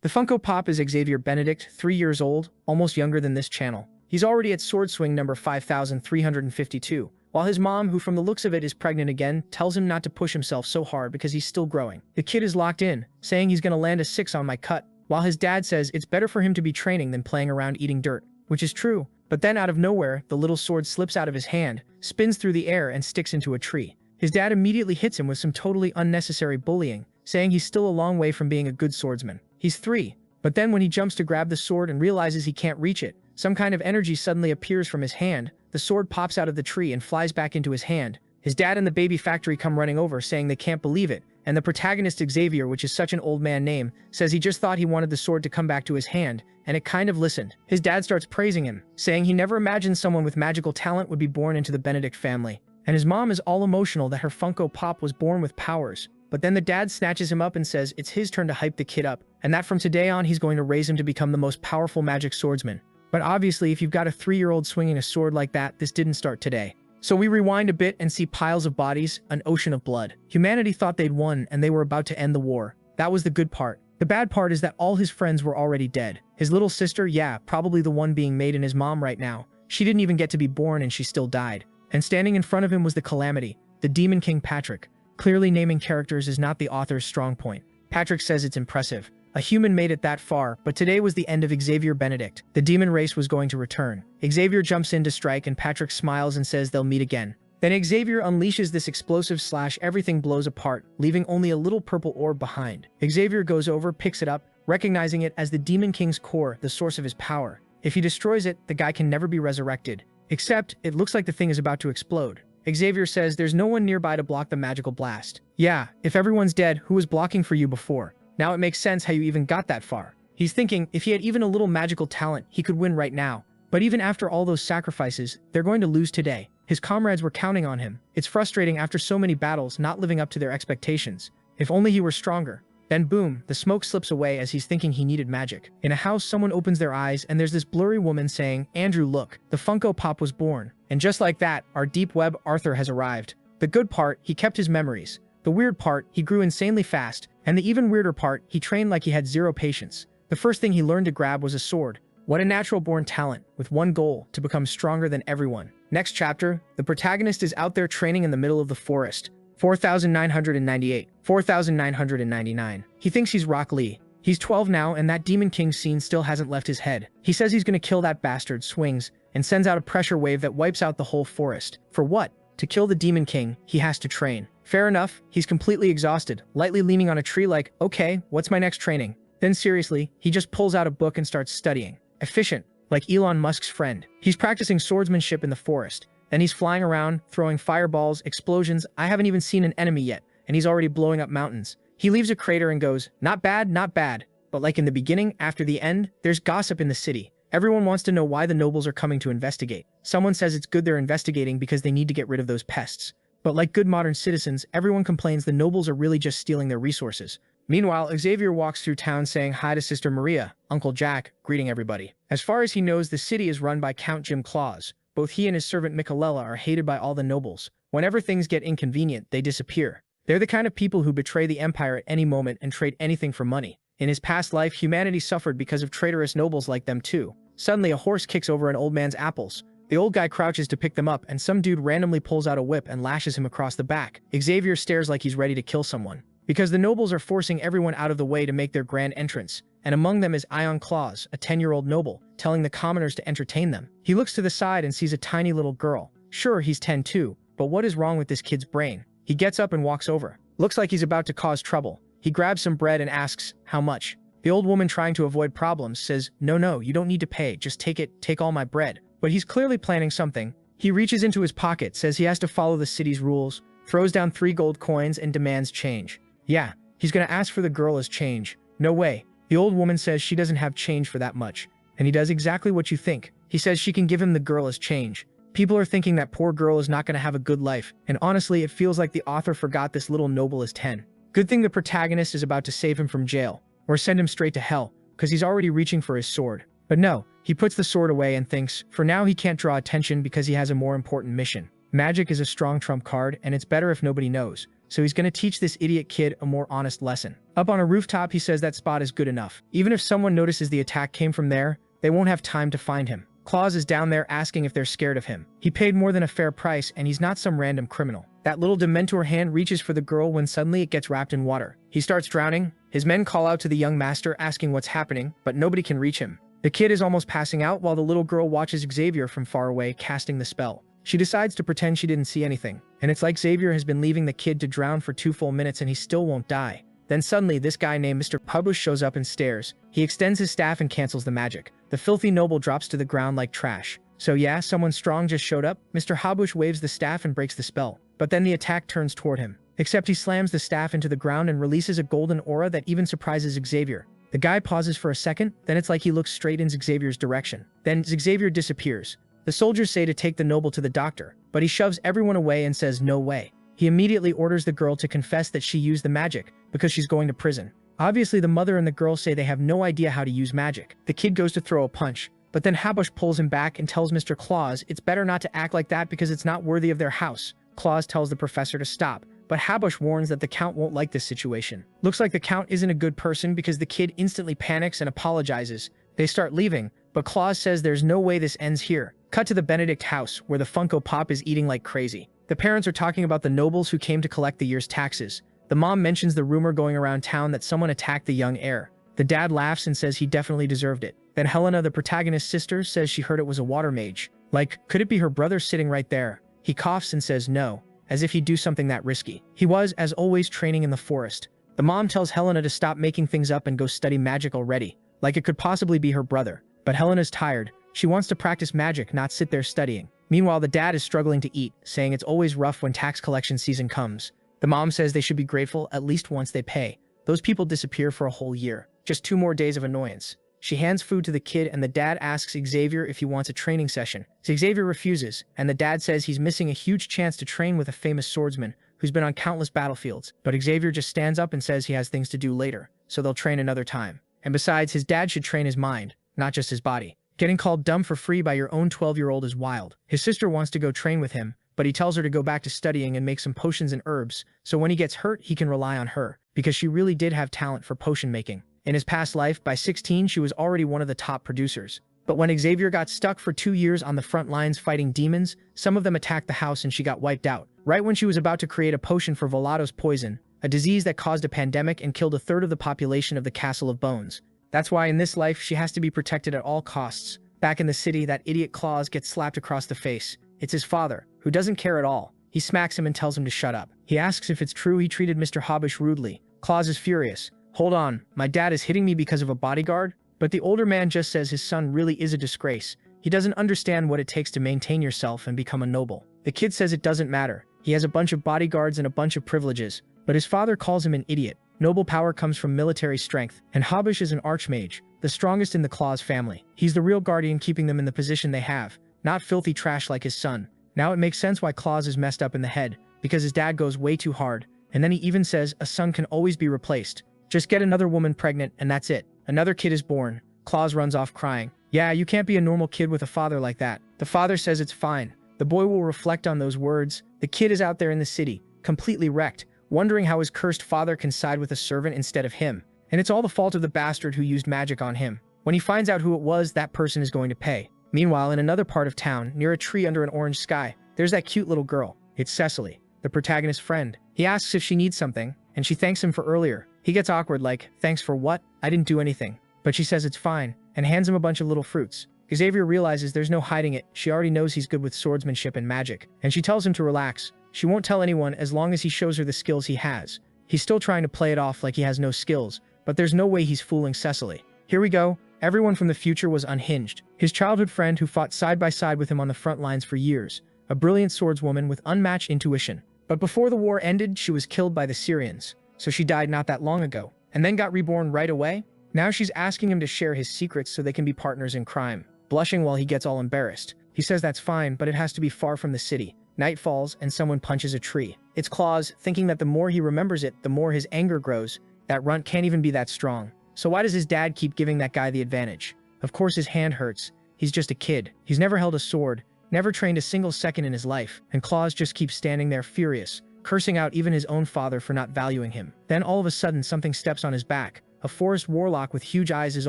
The Funko Pop is Xavier Benedict, 3 years old, almost younger than this channel. He's already at sword swing number 5352, while his mom, who from the looks of it is pregnant again, tells him not to push himself so hard because he's still growing. The kid is locked in, saying he's gonna land a 6 on my cut, while his dad says it's better for him to be training than playing around eating dirt, which is true. But then out of nowhere, the little sword slips out of his hand, spins through the air and sticks into a tree. His dad immediately hits him with some totally unnecessary bullying, saying he's still a long way from being a good swordsman. He's 3. But then when he jumps to grab the sword and realizes he can't reach it, some kind of energy suddenly appears from his hand, the sword pops out of the tree and flies back into his hand. His dad and the baby factory come running over saying they can't believe it, and the protagonist Xavier, which is such an old man name, says he just thought he wanted the sword to come back to his hand, and it kind of listened. His dad starts praising him, saying he never imagined someone with magical talent would be born into the Benedict family. And his mom is all emotional that her Funko Pop was born with powers. But then the dad snatches him up and says it's his turn to hype the kid up, and that from today on he's going to raise him to become the most powerful magic swordsman. But obviously, if you've got a 3-year-old swinging a sword like that, this didn't start today. So we rewind a bit and see piles of bodies, an ocean of blood. Humanity thought they'd won and they were about to end the war. That was the good part. The bad part is that all his friends were already dead. His little sister, yeah, probably the one being made in his mom right now. She didn't even get to be born and she still died. And standing in front of him was the Calamity, the Demon King Patrick. Clearly naming characters is not the author's strong point. Patrick says it's impressive. A human made it that far, but today was the end of Xavier Benedict. The demon race was going to return. Xavier jumps in to strike and Patrick smiles and says they'll meet again. Then Xavier unleashes this explosive slash everything blows apart, leaving only a little purple orb behind. Xavier goes over, picks it up, recognizing it as the Demon King's core, the source of his power. If he destroys it, the guy can never be resurrected. Except, it looks like the thing is about to explode. Xavier says there's no one nearby to block the magical blast. Yeah, if everyone's dead, who was blocking for you before? Now it makes sense how you even got that far. He's thinking if he had even a little magical talent, he could win right now. But even after all those sacrifices, they're going to lose today. His comrades were counting on him. It's frustrating after so many battles not living up to their expectations. If only he were stronger. Then boom, the smoke slips away as he's thinking he needed magic. In a house, someone opens their eyes and there's this blurry woman saying, "Andrew, look, the Funko Pop was born." And just like that, our deep web Arthur has arrived. The good part, he kept his memories. The weird part, he grew insanely fast. And the even weirder part, he trained like he had 0 patience. The first thing he learned to grab was a sword. What a natural-born talent, with one goal, to become stronger than everyone. Next chapter, the protagonist is out there training in the middle of the forest. 4,998, 4,999. He thinks he's Rock Lee. He's 12 now, and that Demon King scene still hasn't left his head. He says he's gonna kill that bastard, swings, and sends out a pressure wave that wipes out the whole forest. For what? To kill the Demon King, he has to train. Fair enough, he's completely exhausted, lightly leaning on a tree like, okay, what's my next training? Then seriously, he just pulls out a book and starts studying. Efficient, like Elon Musk's friend. He's practicing swordsmanship in the forest. Then he's flying around, throwing fireballs, explosions. I haven't even seen an enemy yet, and he's already blowing up mountains. He leaves a crater and goes, not bad, not bad. But like in the beginning, after the end, there's gossip in the city. Everyone wants to know why the nobles are coming to investigate. Someone says it's good they're investigating because they need to get rid of those pests. But like good modern citizens, everyone complains the nobles are really just stealing their resources. Meanwhile, Xavier walks through town saying hi to Sister Maria, Uncle Jack, greeting everybody. As far as he knows, the city is run by Count Jim Claus. Both he and his servant Michaela are hated by all the nobles. Whenever things get inconvenient, they disappear. They're the kind of people who betray the empire at any moment and trade anything for money. In his past life, humanity suffered because of traitorous nobles like them too. Suddenly, a horse kicks over an old man's apples. The old guy crouches to pick them up, and some dude randomly pulls out a whip and lashes him across the back. Xavier stares like he's ready to kill someone. Because the nobles are forcing everyone out of the way to make their grand entrance, and among them is Ion Claus, a 10-year-old noble, telling the commoners to entertain them. He looks to the side and sees a tiny little girl. Sure, he's 10 too, but what is wrong with this kid's brain? He gets up and walks over. Looks like he's about to cause trouble. He grabs some bread and asks, how much? The old woman, trying to avoid problems, says, no, you don't need to pay, just take it, take all my bread. But he's clearly planning something. He reaches into his pocket, says he has to follow the city's rules, throws down 3 gold coins and demands change. Yeah, he's gonna ask for the girl as change. No way. The old woman says she doesn't have change for that much. And he does exactly what you think. He says she can give him the girl as change. People are thinking that poor girl is not gonna have a good life, and honestly, it feels like the author forgot this little noble is 10. Good thing the protagonist is about to save him from jail, or send him straight to hell, because he's already reaching for his sword. But no, he puts the sword away and thinks, for now he can't draw attention because he has a more important mission. Magic is a strong trump card, and it's better if nobody knows. so he's gonna teach this idiot kid a more honest lesson. Up on a rooftop, he says that spot is good enough. Even if someone notices the attack came from there, they won't have time to find him. Claus is down there asking if they're scared of him. He paid more than a fair price, and he's not some random criminal. That little Dementor hand reaches for the girl when suddenly it gets wrapped in water. He starts drowning. His men call out to the young master asking what's happening, but nobody can reach him. The kid is almost passing out while the little girl watches Xavier from far away casting the spell. She decides to pretend she didn't see anything, and it's like Xavier has been leaving the kid to drown for 2 full minutes and he still won't die. Then suddenly, this guy named Mr. Publish shows up and stares. He extends his staff and cancels the magic. The filthy noble drops to the ground like trash. So yeah, someone strong just showed up. Mr. Habush waves the staff and breaks the spell. But then the attack turns toward him. Except he slams the staff into the ground and releases a golden aura that even surprises Xavier. The guy pauses for a second, then it's like he looks straight in Xavier's direction. Then Xavier disappears. The soldiers say to take the noble to the doctor, but he shoves everyone away and says no way. He immediately orders the girl to confess that she used the magic, because she's going to prison. Obviously, the mother and the girl say they have no idea how to use magic. The kid goes to throw a punch, but then Habush pulls him back and tells Mr. Claus it's better not to act like that because it's not worthy of their house. Claus tells the professor to stop, but Habush warns that the Count won't like this situation. Looks like the Count isn't a good person because the kid instantly panics and apologizes. They start leaving, but Claus says there's no way this ends here. Cut to the Benedict house, where the Funko Pop is eating like crazy. The parents are talking about the nobles who came to collect the year's taxes. The mom mentions the rumor going around town that someone attacked the young heir. The dad laughs and says he definitely deserved it. Then Helena, the protagonist's sister, says she heard it was a water mage. Like, could it be her brother sitting right there? He coughs and says no, as if he'd do something that risky. He was, as always, training in the forest. The mom tells Helena to stop making things up and go study magic already, like it could possibly be her brother. But Helena's tired. She wants to practice magic, not sit there studying. Meanwhile, the dad is struggling to eat, saying it's always rough when tax collection season comes. The mom says they should be grateful at least once they pay. Those people disappear for a whole year. Just 2 more days of annoyance. She hands food to the kid and the dad asks Xavier if he wants a training session. Xavier refuses, and the dad says he's missing a huge chance to train with a famous swordsman who's been on countless battlefields. But Xavier just stands up and says he has things to do later, so they'll train another time. And besides, his dad should train his mind, not just his body. Getting called dumb for free by your own 12-year-old is wild. His sister wants to go train with him, but he tells her to go back to studying and make some potions and herbs, so when he gets hurt, he can rely on her, because she really did have talent for potion making. In his past life, by 16, she was already one of the top producers. But when Xavier got stuck for 2 years on the front lines fighting demons, some of them attacked the house and she got wiped out. Right when she was about to create a potion for Volato's poison, a disease that caused a pandemic and killed 1/3 of the population of the Castle of Bones. That's why in this life, she has to be protected at all costs. Back in the city, that idiot Claus gets slapped across the face. It's his father, who doesn't care at all. He smacks him and tells him to shut up. He asks if it's true he treated Mr. Habush rudely. Claus is furious. Hold on, my dad is hitting me because of a bodyguard? But the older man just says his son really is a disgrace. He doesn't understand what it takes to maintain yourself and become a noble. The kid says it doesn't matter. He has a bunch of bodyguards and a bunch of privileges. But his father calls him an idiot. Noble power comes from military strength, and Habush is an archmage, the strongest in the Claus family. He's the real guardian keeping them in the position they have, not filthy trash like his son. Now it makes sense why Claus is messed up in the head, because his dad goes way too hard, and then he even says a son can always be replaced. Just get another woman pregnant and that's it. Another kid is born. Claus runs off crying. Yeah, you can't be a normal kid with a father like that. The father says it's fine. The boy will reflect on those words. The kid is out there in the city, completely wrecked, wondering how his cursed father can side with a servant instead of him. And it's all the fault of the bastard who used magic on him. When he finds out who it was, that person is going to pay. Meanwhile, in another part of town, near a tree under an orange sky, there's that cute little girl. It's Cecily, the protagonist's friend. He asks if she needs something, and she thanks him for earlier. He gets awkward like, thanks for what? I didn't do anything. But she says it's fine, and hands him a bunch of little fruits. Xavier realizes there's no hiding it. She already knows he's good with swordsmanship and magic, and she tells him to relax. She won't tell anyone as long as he shows her the skills he has. He's still trying to play it off like he has no skills, but there's no way he's fooling Cecily. Here we go. Everyone from the future was unhinged. His childhood friend who fought side by side with him on the front lines for years. A brilliant swordswoman with unmatched intuition. But before the war ended, she was killed by the Syrians. So she died not that long ago, and then got reborn right away? Now she's asking him to share his secrets so they can be partners in crime. Blushing while he gets all embarrassed. He says that's fine, but it has to be far from the city. Night falls, and someone punches a tree. It's Claus, thinking that the more he remembers it, the more his anger grows. That runt can't even be that strong. So why does his dad keep giving that guy the advantage? Of course his hand hurts. He's just a kid. He's never held a sword, never trained a single second in his life, and Claus just keeps standing there furious, cursing out even his own father for not valuing him. Then all of a sudden something steps on his back. A forest warlock with huge eyes is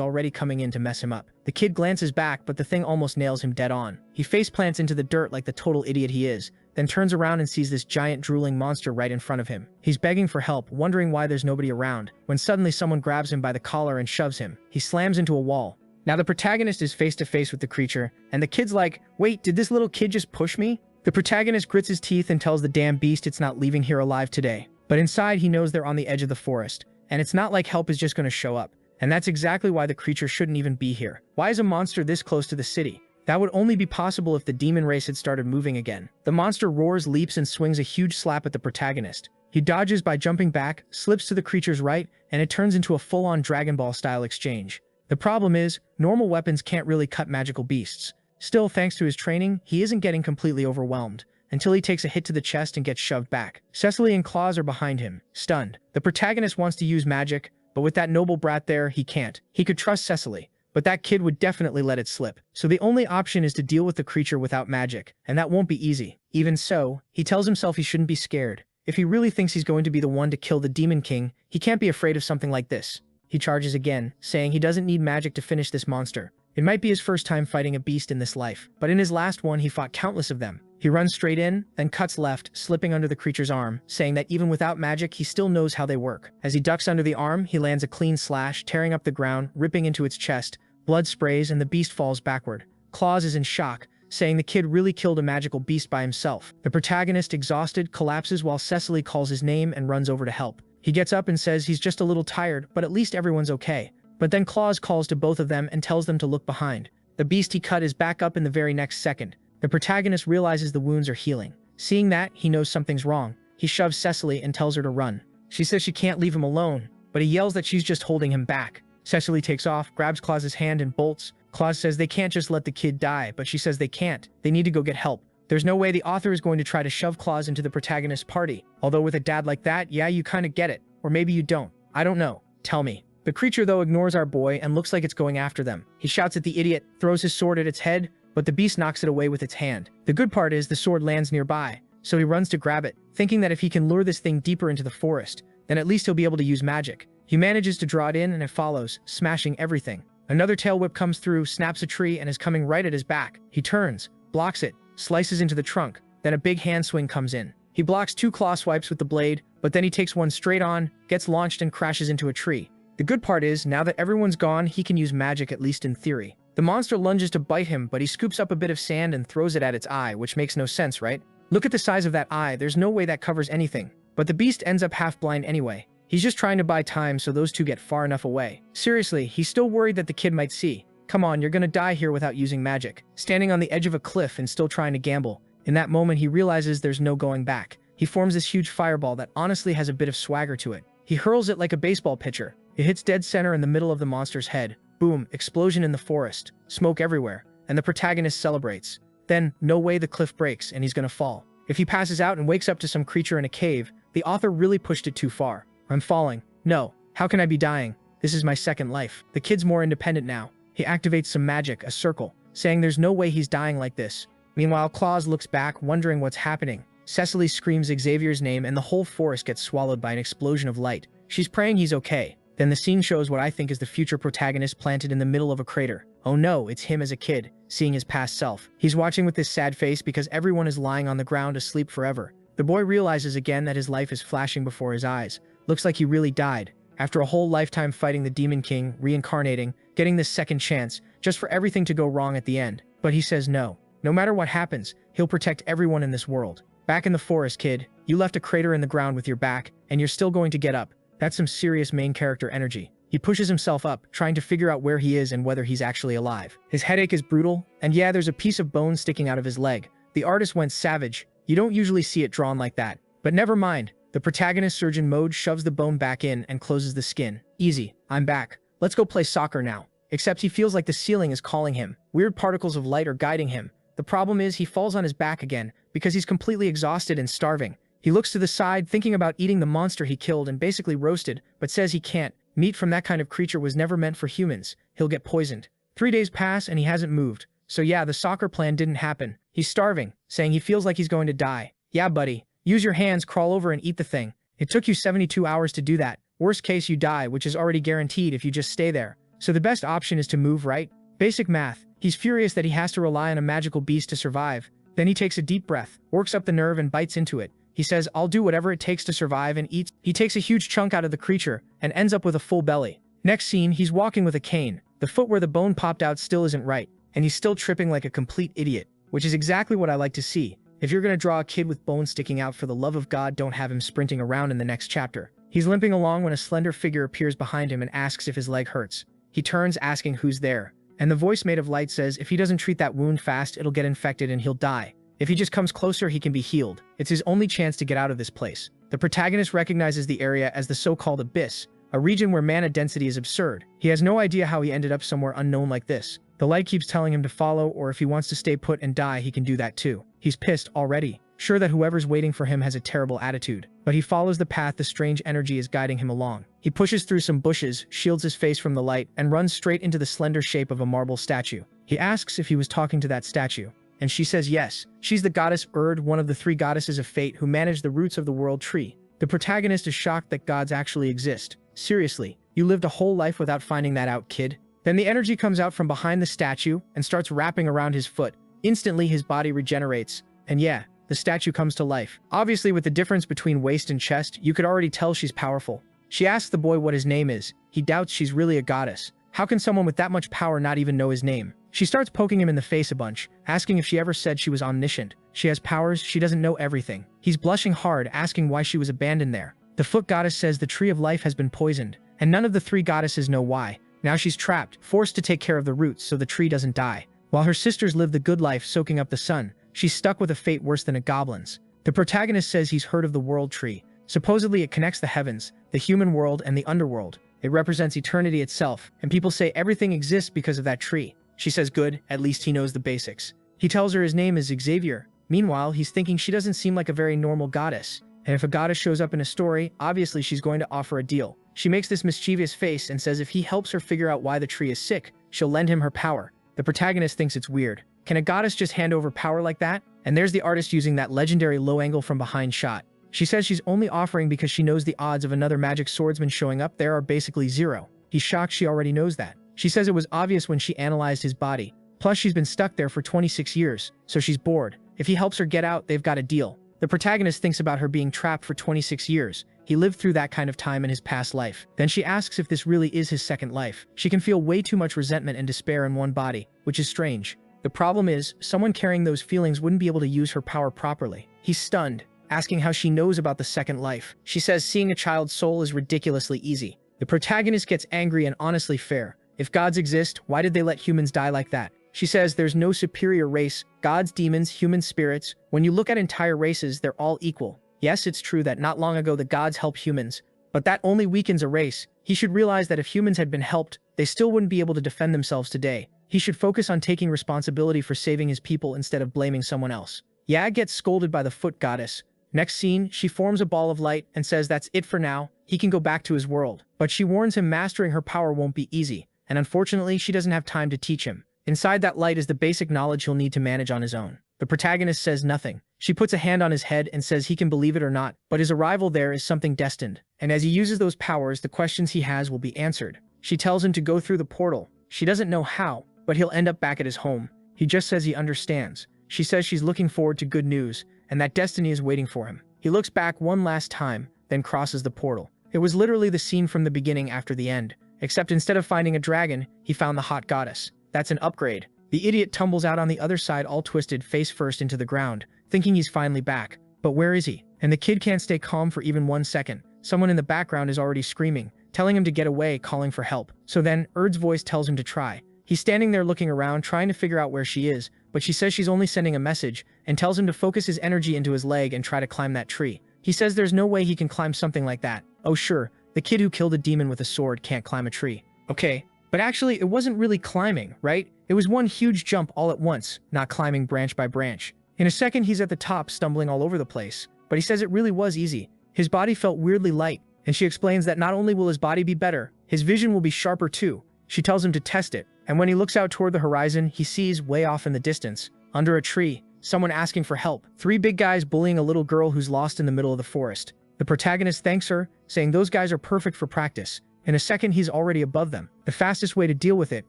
already coming in to mess him up. The kid glances back, but the thing almost nails him dead on. He faceplants into the dirt like the total idiot he is, then turns around and sees this giant drooling monster right in front of him. He's begging for help, wondering why there's nobody around, when suddenly someone grabs him by the collar and shoves him. He slams into a wall. Now the protagonist is face to face with the creature, and the kid's like, "Wait, did this little kid just push me?" The protagonist grits his teeth and tells the damn beast it's not leaving here alive today. But inside he knows they're on the edge of the forest, and it's not like help is just going to show up. And that's exactly why the creature shouldn't even be here. Why is a monster this close to the city? That would only be possible if the demon race had started moving again. The monster roars, leaps, and swings a huge slap at the protagonist. He dodges by jumping back, slips to the creature's right, and it turns into a full-on Dragon Ball-style exchange. The problem is, normal weapons can't really cut magical beasts. Still, thanks to his training, he isn't getting completely overwhelmed, until he takes a hit to the chest and gets shoved back. Cecily and Claus are behind him, stunned. The protagonist wants to use magic, but with that noble brat there, he can't. He could trust Cecily, but that kid would definitely let it slip. So the only option is to deal with the creature without magic, and that won't be easy. Even so, he tells himself he shouldn't be scared. If he really thinks he's going to be the one to kill the Demon King, he can't be afraid of something like this. He charges again, saying he doesn't need magic to finish this monster. It might be his first time fighting a beast in this life, but in his last one he fought countless of them. He runs straight in, then cuts left, slipping under the creature's arm, saying that even without magic he still knows how they work. As he ducks under the arm, he lands a clean slash, tearing up the ground, ripping into its chest. Blood sprays and the beast falls backward. Claus is in shock, saying the kid really killed a magical beast by himself. The protagonist, exhausted, collapses while Cecily calls his name and runs over to help. He gets up and says he's just a little tired, but at least everyone's okay. But then Claus calls to both of them and tells them to look behind. The beast he cut is back up in the very next second. The protagonist realizes the wounds are healing. Seeing that, he knows something's wrong. He shoves Cecily and tells her to run. She says she can't leave him alone, but he yells that she's just holding him back. Cecily takes off, grabs Claus's hand and bolts. Claus says they can't just let the kid die, but she says they can't. They need to go get help. There's no way the author is going to try to shove Claus into the protagonist's party. Although with a dad like that, yeah, you kinda get it. Or maybe you don't. I don't know. Tell me. The creature, though, ignores our boy and looks like it's going after them. He shouts at the idiot, throws his sword at its head, but the beast knocks it away with its hand. The good part is the sword lands nearby, so he runs to grab it, thinking that if he can lure this thing deeper into the forest, then at least he'll be able to use magic. He manages to draw it in and it follows, smashing everything. Another tail whip comes through, snaps a tree, and is coming right at his back. He turns, blocks it, slices into the trunk, then a big hand swing comes in. He blocks 2 claw swipes with the blade, but then he takes one straight on, gets launched and crashes into a tree. The good part is, now that everyone's gone, he can use magic at least in theory. The monster lunges to bite him, but he scoops up a bit of sand and throws it at its eye, which makes no sense, right? Look at the size of that eye, there's no way that covers anything. But the beast ends up half blind anyway. He's just trying to buy time so those two get far enough away. Seriously, he's still worried that the kid might see. Come on, you're gonna die here without using magic. Standing on the edge of a cliff and still trying to gamble. In that moment, he realizes there's no going back. He forms this huge fireball that honestly has a bit of swagger to it. He hurls it like a baseball pitcher. It hits dead center in the middle of the monster's head. Boom, explosion in the forest. Smoke everywhere. And the protagonist celebrates. Then, no way the cliff breaks and he's gonna fall. If he passes out and wakes up to some creature in a cave, the author really pushed it too far. I'm falling. No. How can I be dying? This is my second life. The kid's more independent now. He activates some magic, a circle, saying there's no way he's dying like this. Meanwhile, Claus looks back, wondering what's happening. Cecily screams Xavier's name and the whole forest gets swallowed by an explosion of light. She's praying he's okay. Then the scene shows what I think is the future protagonist planted in the middle of a crater. Oh no, it's him as a kid, seeing his past self. He's watching with this sad face because everyone is lying on the ground asleep forever. The boy realizes again that his life is flashing before his eyes. Looks like he really died. After a whole lifetime fighting the Demon King, reincarnating, getting this second chance, just for everything to go wrong at the end. But he says no. No matter what happens, he'll protect everyone in this world. Back in the forest, kid, you left a crater in the ground with your back, and you're still going to get up. That's some serious main character energy. He pushes himself up, trying to figure out where he is and whether he's actually alive. His headache is brutal, and yeah, there's a piece of bone sticking out of his leg. The artist went savage. You don't usually see it drawn like that. But never mind. The protagonist surgeon mode shoves the bone back in and closes the skin. Easy. I'm back. Let's go play soccer now. Except he feels like the ceiling is calling him. Weird particles of light are guiding him. The problem is he falls on his back again because he's completely exhausted and starving. He looks to the side, thinking about eating the monster he killed and basically roasted, but says he can't. Meat from that kind of creature was never meant for humans. He'll get poisoned. 3 days pass and he hasn't moved. So yeah, the soccer plan didn't happen. He's starving, saying he feels like he's going to die. Yeah, buddy. Use your hands, crawl over and eat the thing. It took you 72 hours to do that. Worst case, you die, which is already guaranteed if you just stay there. So the best option is to move, right? Basic math. He's furious that he has to rely on a magical beast to survive. Then he takes a deep breath, works up the nerve and bites into it. He says, I'll do whatever it takes to survive, and eats. He takes a huge chunk out of the creature and ends up with a full belly. Next scene, he's walking with a cane. The foot where the bone popped out still isn't right, and he's still tripping like a complete idiot, which is exactly what I like to see. If you're gonna draw a kid with bones sticking out, for the love of God, don't have him sprinting around in the next chapter. He's limping along when a slender figure appears behind him and asks if his leg hurts. He turns, asking who's there, and the voice made of light says if he doesn't treat that wound fast, it'll get infected and he'll die. If he just comes closer, he can be healed. It's his only chance to get out of this place. The protagonist recognizes the area as the so-called abyss, a region where mana density is absurd. He has no idea how he ended up somewhere unknown like this. The light keeps telling him to follow, or if he wants to stay put and die, he can do that too. He's pissed already, sure that whoever's waiting for him has a terrible attitude. But he follows the path the strange energy is guiding him along. He pushes through some bushes, shields his face from the light, and runs straight into the slender shape of a marble statue. He asks if he was talking to that statue, and she says yes. She's the goddess Erd, one of the 3 goddesses of fate who manage the roots of the world tree. The protagonist is shocked that gods actually exist. Seriously, you lived a whole life without finding that out, kid? Then the energy comes out from behind the statue and starts wrapping around his foot. Instantly, his body regenerates, and yeah, the statue comes to life. Obviously, with the difference between waist and chest, you could already tell she's powerful. She asks the boy what his name is. He doubts she's really a goddess. How can someone with that much power not even know his name? She starts poking him in the face a bunch, asking if she ever said she was omniscient. She has powers, she doesn't know everything. He's blushing hard, asking why she was abandoned there. The foot goddess says the tree of life has been poisoned, and none of the 3 goddesses know why. Now she's trapped, forced to take care of the roots so the tree doesn't die. While her sisters live the good life soaking up the sun, she's stuck with a fate worse than a goblin's. The protagonist says he's heard of the world tree. Supposedly it connects the heavens, the human world, and the underworld. It represents eternity itself, and people say everything exists because of that tree. She says good, at least he knows the basics. He tells her his name is Xavier. Meanwhile, he's thinking she doesn't seem like a very normal goddess. And if a goddess shows up in a story, obviously she's going to offer a deal. She makes this mischievous face and says if he helps her figure out why the tree is sick, she'll lend him her power. The protagonist thinks it's weird. Can a goddess just hand over power like that? And there's the artist using that legendary low angle from behind shot. She says she's only offering because she knows the odds of another magic swordsman showing up there are basically 0. He's shocked she already knows that. She says it was obvious when she analyzed his body. Plus she's been stuck there for 26 years, so she's bored. If he helps her get out, they've got a deal. The protagonist thinks about her being trapped for 26 years. He lived through that kind of time in his past life. Then she asks if this really is his second life. She can feel way too much resentment and despair in one body, which is strange. The problem is, someone carrying those feelings wouldn't be able to use her power properly. He's stunned, asking how she knows about the second life. She says seeing a child's soul is ridiculously easy. The protagonist gets angry and honestly fair. If gods exist, why did they let humans die like that? She says there's no superior race, gods, demons, human spirits. When you look at entire races, they're all equal. Yes, it's true that not long ago the gods helped humans, but that only weakens a race. He should realize that if humans had been helped, they still wouldn't be able to defend themselves today. He should focus on taking responsibility for saving his people instead of blaming someone else. Yag gets scolded by the foot goddess. Next scene, she forms a ball of light and says that's it for now, he can go back to his world. But she warns him mastering her power won't be easy, and unfortunately she doesn't have time to teach him. Inside that light is the basic knowledge he'll need to manage on his own. The protagonist says nothing. She puts a hand on his head and says he can believe it or not, but his arrival there is something destined. And as he uses those powers, the questions he has will be answered. She tells him to go through the portal. She doesn't know how, but he'll end up back at his home. He just says he understands. She says she's looking forward to good news, and that destiny is waiting for him. He looks back one last time, then crosses the portal. It was literally the scene from the beginning after the end, except instead of finding a dragon, he found the hot goddess. That's an upgrade. The idiot tumbles out on the other side all twisted face first into the ground, thinking he's finally back. But where is he? And the kid can't stay calm for even 1 second. Someone in the background is already screaming, telling him to get away, calling for help. So then, Erd's voice tells him to try. He's standing there looking around, trying to figure out where she is, but she says she's only sending a message, and tells him to focus his energy into his leg and try to climb that tree. He says there's no way he can climb something like that. Oh sure, the kid who killed a demon with a sword can't climb a tree. Okay, but actually it wasn't really climbing, right? It was one huge jump all at once, not climbing branch by branch. In a second he's at the top, stumbling all over the place. But he says it really was easy. His body felt weirdly light, and she explains that not only will his body be better, his vision will be sharper too. She tells him to test it, and when he looks out toward the horizon, he sees, way off in the distance, under a tree, someone asking for help. Three big guys bullying a little girl who's lost in the middle of the forest. The protagonist thanks her, saying those guys are perfect for practice. In a second, he's already above them. The fastest way to deal with it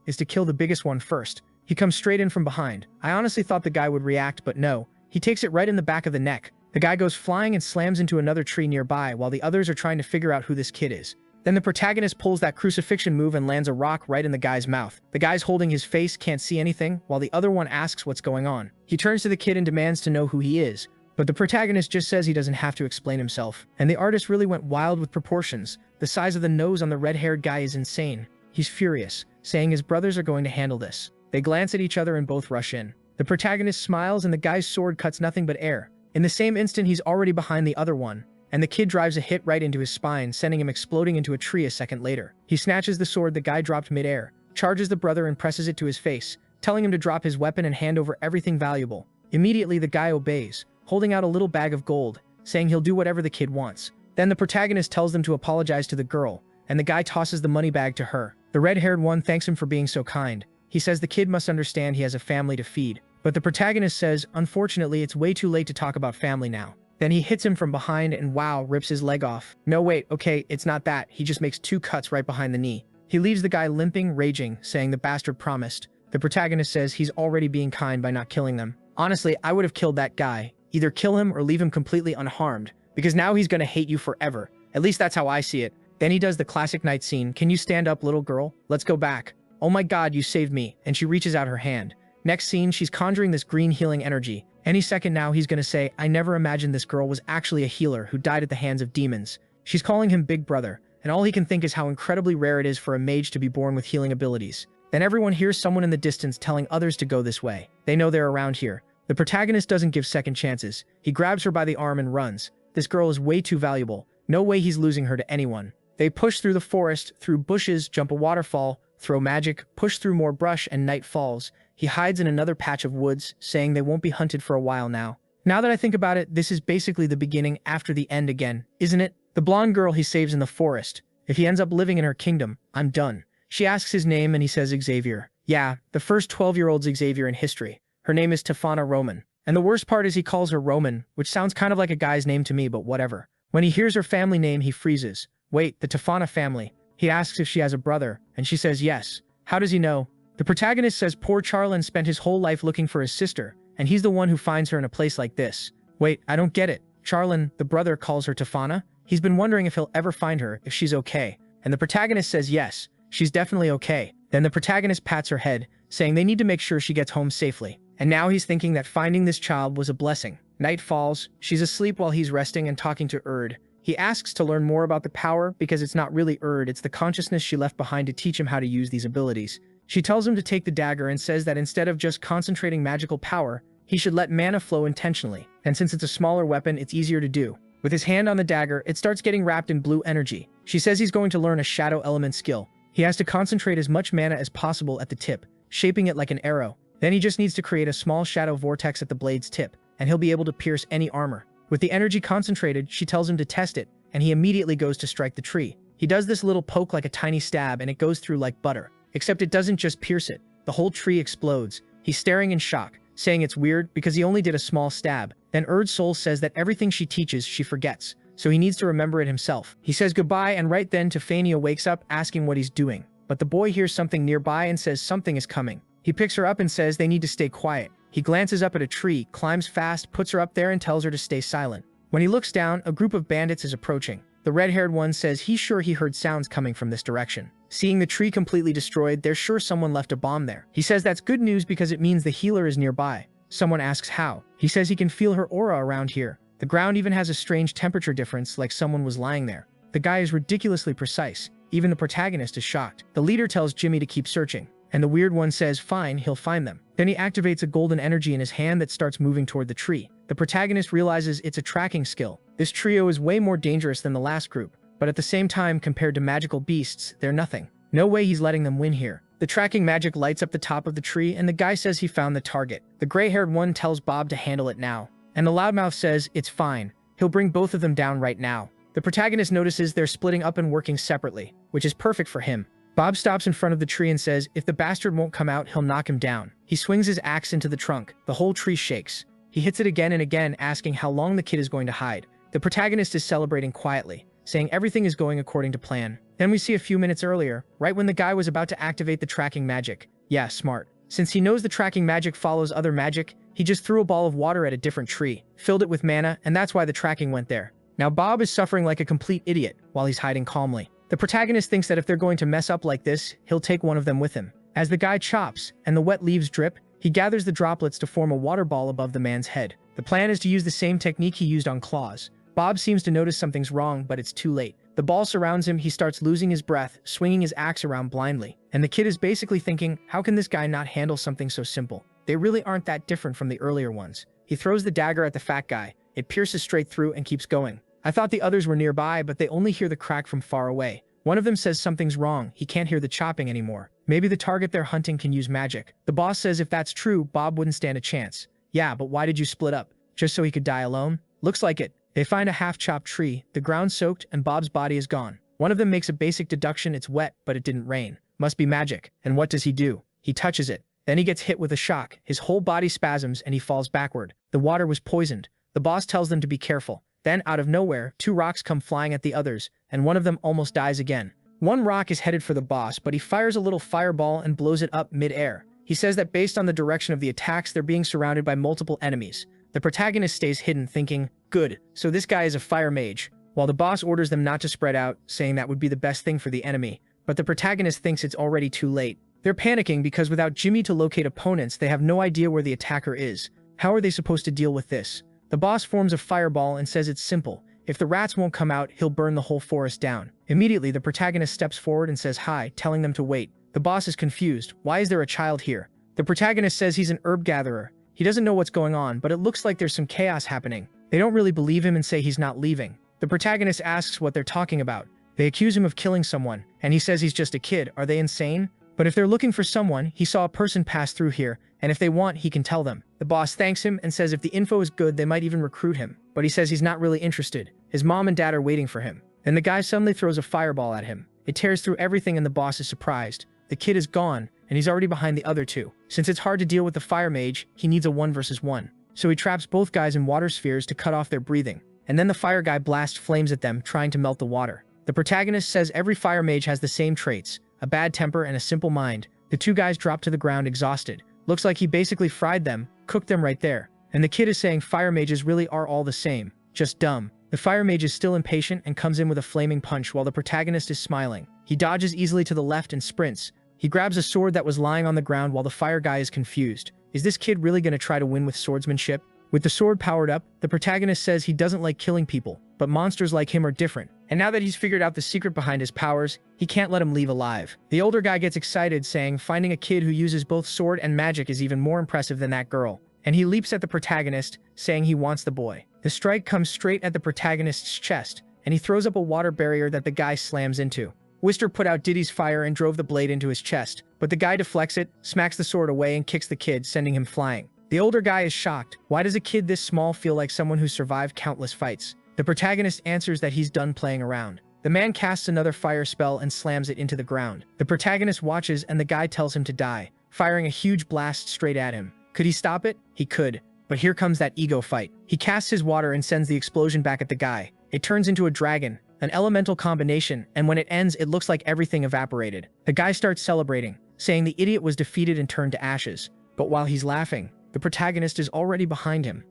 is to kill the biggest one first. He comes straight in from behind. I honestly thought the guy would react, but no. He takes it right in the back of the neck. The guy goes flying and slams into another tree nearby while the others are trying to figure out who this kid is. Then the protagonist pulls that crucifixion move and lands a rock right in the guy's mouth. The guy's holding his face, can't see anything, while the other one asks what's going on. He turns to the kid and demands to know who he is. But the protagonist just says he doesn't have to explain himself. And the artist really went wild with proportions. The size of the nose on the red-haired guy is insane. He's furious, saying his brothers are going to handle this. They glance at each other and both rush in. The protagonist smiles and the guy's sword cuts nothing but air. In the same instant, he's already behind the other one, and the kid drives a hit right into his spine, sending him exploding into a tree a second later. He snatches the sword the guy dropped mid-air, charges the brother and presses it to his face, telling him to drop his weapon and hand over everything valuable. Immediately, the guy obeys, holding out a little bag of gold, saying he'll do whatever the kid wants. Then the protagonist tells them to apologize to the girl, and the guy tosses the money bag to her. The red-haired one thanks him for being so kind. He says the kid must understand he has a family to feed. But the protagonist says, unfortunately, it's way too late to talk about family now. Then he hits him from behind and wow, rips his leg off. No wait, okay, it's not that. He just makes 2 cuts right behind the knee. He leaves the guy limping, raging, saying the bastard promised. The protagonist says he's already being kind by not killing them. Honestly, I would have killed that guy. Either kill him or leave him completely unharmed, because now he's gonna hate you forever. At least that's how I see it. Then he does the classic night scene. Can you stand up, little girl? Let's go back. Oh my god, you saved me. And she reaches out her hand. Next scene, she's conjuring this green healing energy. Any second now, he's gonna say, I never imagined this girl was actually a healer who died at the hands of demons. She's calling him Big Brother, and all he can think is how incredibly rare it is for a mage to be born with healing abilities. Then everyone hears someone in the distance telling others to go this way. They know they're around here. The protagonist doesn't give second chances. He grabs her by the arm and runs. This girl is way too valuable. No way he's losing her to anyone. They push through the forest, through bushes, jump a waterfall, throw magic, push through more brush, and night falls. He hides in another patch of woods, saying they won't be hunted for a while now. Now that I think about it, this is basically the beginning after the end again, isn't it? The blonde girl he saves in the forest. If he ends up living in her kingdom, I'm done. She asks his name and he says Xavier. Yeah, the first 12-year-old's Xavier in history. Her name is Tefana Roman. And the worst part is he calls her Roman, which sounds kind of like a guy's name to me, but whatever. When he hears her family name, he freezes. Wait, the Tefana family. He asks if she has a brother, and she says yes. How does he know? The protagonist says poor Charlin spent his whole life looking for his sister, and he's the one who finds her in a place like this. Wait, I don't get it. Charlin, the brother, calls her Tefana? He's been wondering if he'll ever find her, if she's okay. And the protagonist says yes, she's definitely okay. Then the protagonist pats her head, saying they need to make sure she gets home safely. And now he's thinking that finding this child was a blessing. Night falls, she's asleep while he's resting and talking to Erd. He asks to learn more about the power because it's not really Erd, it's the consciousness she left behind to teach him how to use these abilities. She tells him to take the dagger and says that instead of just concentrating magical power, he should let mana flow intentionally. And since it's a smaller weapon, it's easier to do. With his hand on the dagger, it starts getting wrapped in blue energy. She says he's going to learn a shadow element skill. He has to concentrate as much mana as possible at the tip, shaping it like an arrow. Then he just needs to create a small shadow vortex at the blade's tip, and he'll be able to pierce any armor. With the energy concentrated, she tells him to test it, and he immediately goes to strike the tree. He does this little poke like a tiny stab, and it goes through like butter. Except it doesn't just pierce it. The whole tree explodes. He's staring in shock, saying it's weird because he only did a small stab. Then Erd's soul says that everything she teaches, she forgets, so he needs to remember it himself. He says goodbye, and right then Tefania wakes up asking what he's doing. But the boy hears something nearby and says something is coming. He picks her up and says they need to stay quiet. He glances up at a tree, climbs fast, puts her up there and tells her to stay silent. When he looks down, a group of bandits is approaching. The red-haired one says he's sure he heard sounds coming from this direction. Seeing the tree completely destroyed, they're sure someone left a bomb there. He says that's good news because it means the healer is nearby. Someone asks how. He says he can feel her aura around here. The ground even has a strange temperature difference, like someone was lying there. The guy is ridiculously precise. Even the protagonist is shocked. The leader tells Jimmy to keep searching, and the weird one says fine, he'll find them. Then he activates a golden energy in his hand that starts moving toward the tree. The protagonist realizes it's a tracking skill. This trio is way more dangerous than the last group, but at the same time, compared to magical beasts, they're nothing. No way he's letting them win here. The tracking magic lights up the top of the tree, and the guy says he found the target. The gray-haired one tells Bob to handle it now, and the loudmouth says it's fine. He'll bring both of them down right now. The protagonist notices they're splitting up and working separately, which is perfect for him. Bob stops in front of the tree and says if the bastard won't come out, he'll knock him down. He swings his axe into the trunk. The whole tree shakes. He hits it again and again, asking how long the kid is going to hide. The protagonist is celebrating quietly, saying everything is going according to plan. Then we see a few minutes earlier, right when the guy was about to activate the tracking magic. Yeah, smart. Since he knows the tracking magic follows other magic, he just threw a ball of water at a different tree, filled it with mana, and that's why the tracking went there. Now Bob is suffering like a complete idiot while he's hiding calmly. The protagonist thinks that if they're going to mess up like this, he'll take one of them with him. As the guy chops and the wet leaves drip, he gathers the droplets to form a water ball above the man's head. The plan is to use the same technique he used on Claws. Bob seems to notice something's wrong, but it's too late. The ball surrounds him, he starts losing his breath, swinging his axe around blindly. And the kid is basically thinking, how can this guy not handle something so simple? They really aren't that different from the earlier ones. He throws the dagger at the fat guy. It pierces straight through and keeps going. I thought the others were nearby, but they only hear the crack from far away. One of them says something's wrong, he can't hear the chopping anymore. Maybe the target they're hunting can use magic. The boss says if that's true, Bob wouldn't stand a chance. Yeah, but why did you split up? Just so he could die alone? Looks like it. They find a half-chopped tree, the ground soaked, and Bob's body is gone. One of them makes a basic deduction, it's wet, but it didn't rain. Must be magic. And what does he do? He touches it. Then he gets hit with a shock. His whole body spasms and he falls backward. The water was poisoned. The boss tells them to be careful. Then, out of nowhere, 2 rocks come flying at the others, and one of them almost dies again. One rock is headed for the boss, but he fires a little fireball and blows it up mid-air. He says that based on the direction of the attacks, they're being surrounded by multiple enemies. The protagonist stays hidden, thinking, good, so this guy is a fire mage, while the boss orders them not to spread out, saying that would be the best thing for the enemy. But the protagonist thinks it's already too late. They're panicking because without Jimmy to locate opponents, they have no idea where the attacker is. How are they supposed to deal with this? The boss forms a fireball and says it's simple. If the rats won't come out, he'll burn the whole forest down. Immediately, the protagonist steps forward and says hi, telling them to wait. The boss is confused. Why is there a child here? The protagonist says he's an herb gatherer. He doesn't know what's going on, but it looks like there's some chaos happening. They don't really believe him and say he's not leaving. The protagonist asks what they're talking about. They accuse him of killing someone, and he says he's just a kid. Are they insane? But if they're looking for someone, he saw a person pass through here, and if they want, he can tell them. The boss thanks him and says if the info is good, they might even recruit him. But he says he's not really interested. His mom and dad are waiting for him. Then the guy suddenly throws a fireball at him. It tears through everything and the boss is surprised. The kid is gone, and he's already behind the other 2. Since it's hard to deal with the fire mage, he needs a 1 versus 1. So he traps both guys in water spheres to cut off their breathing. And then the fire guy blasts flames at them, trying to melt the water. The protagonist says every fire mage has the same traits, a bad temper and a simple mind. The 2 guys drop to the ground exhausted. Looks like he basically fried them, cooked them right there. And the kid is saying fire mages really are all the same, just dumb. The fire mage is still impatient and comes in with a flaming punch while the protagonist is smiling. He dodges easily to the left and sprints. He grabs a sword that was lying on the ground while the fire guy is confused. Is this kid really going to try to win with swordsmanship? With the sword powered up, the protagonist says he doesn't like killing people, but monsters like him are different. And now that he's figured out the secret behind his powers, he can't let him leave alive. The older guy gets excited, saying finding a kid who uses both sword and magic is even more impressive than that girl. And he leaps at the protagonist, saying he wants the boy. The strike comes straight at the protagonist's chest, and he throws up a water barrier that the guy slams into. Wister put out Diddy's fire and drove the blade into his chest, but the guy deflects it, smacks the sword away, and kicks the kid, sending him flying. The older guy is shocked. Why does a kid this small feel like someone who survived countless fights? The protagonist answers that he's done playing around. The man casts another fire spell and slams it into the ground. The protagonist watches and the guy tells him to die, firing a huge blast straight at him. Could he stop it? He could. But here comes that ego fight. He casts his water and sends the explosion back at the guy. It turns into a dragon, an elemental combination, and when it ends, it looks like everything evaporated. The guy starts celebrating, saying the idiot was defeated and turned to ashes. But while he's laughing, the protagonist is already behind him.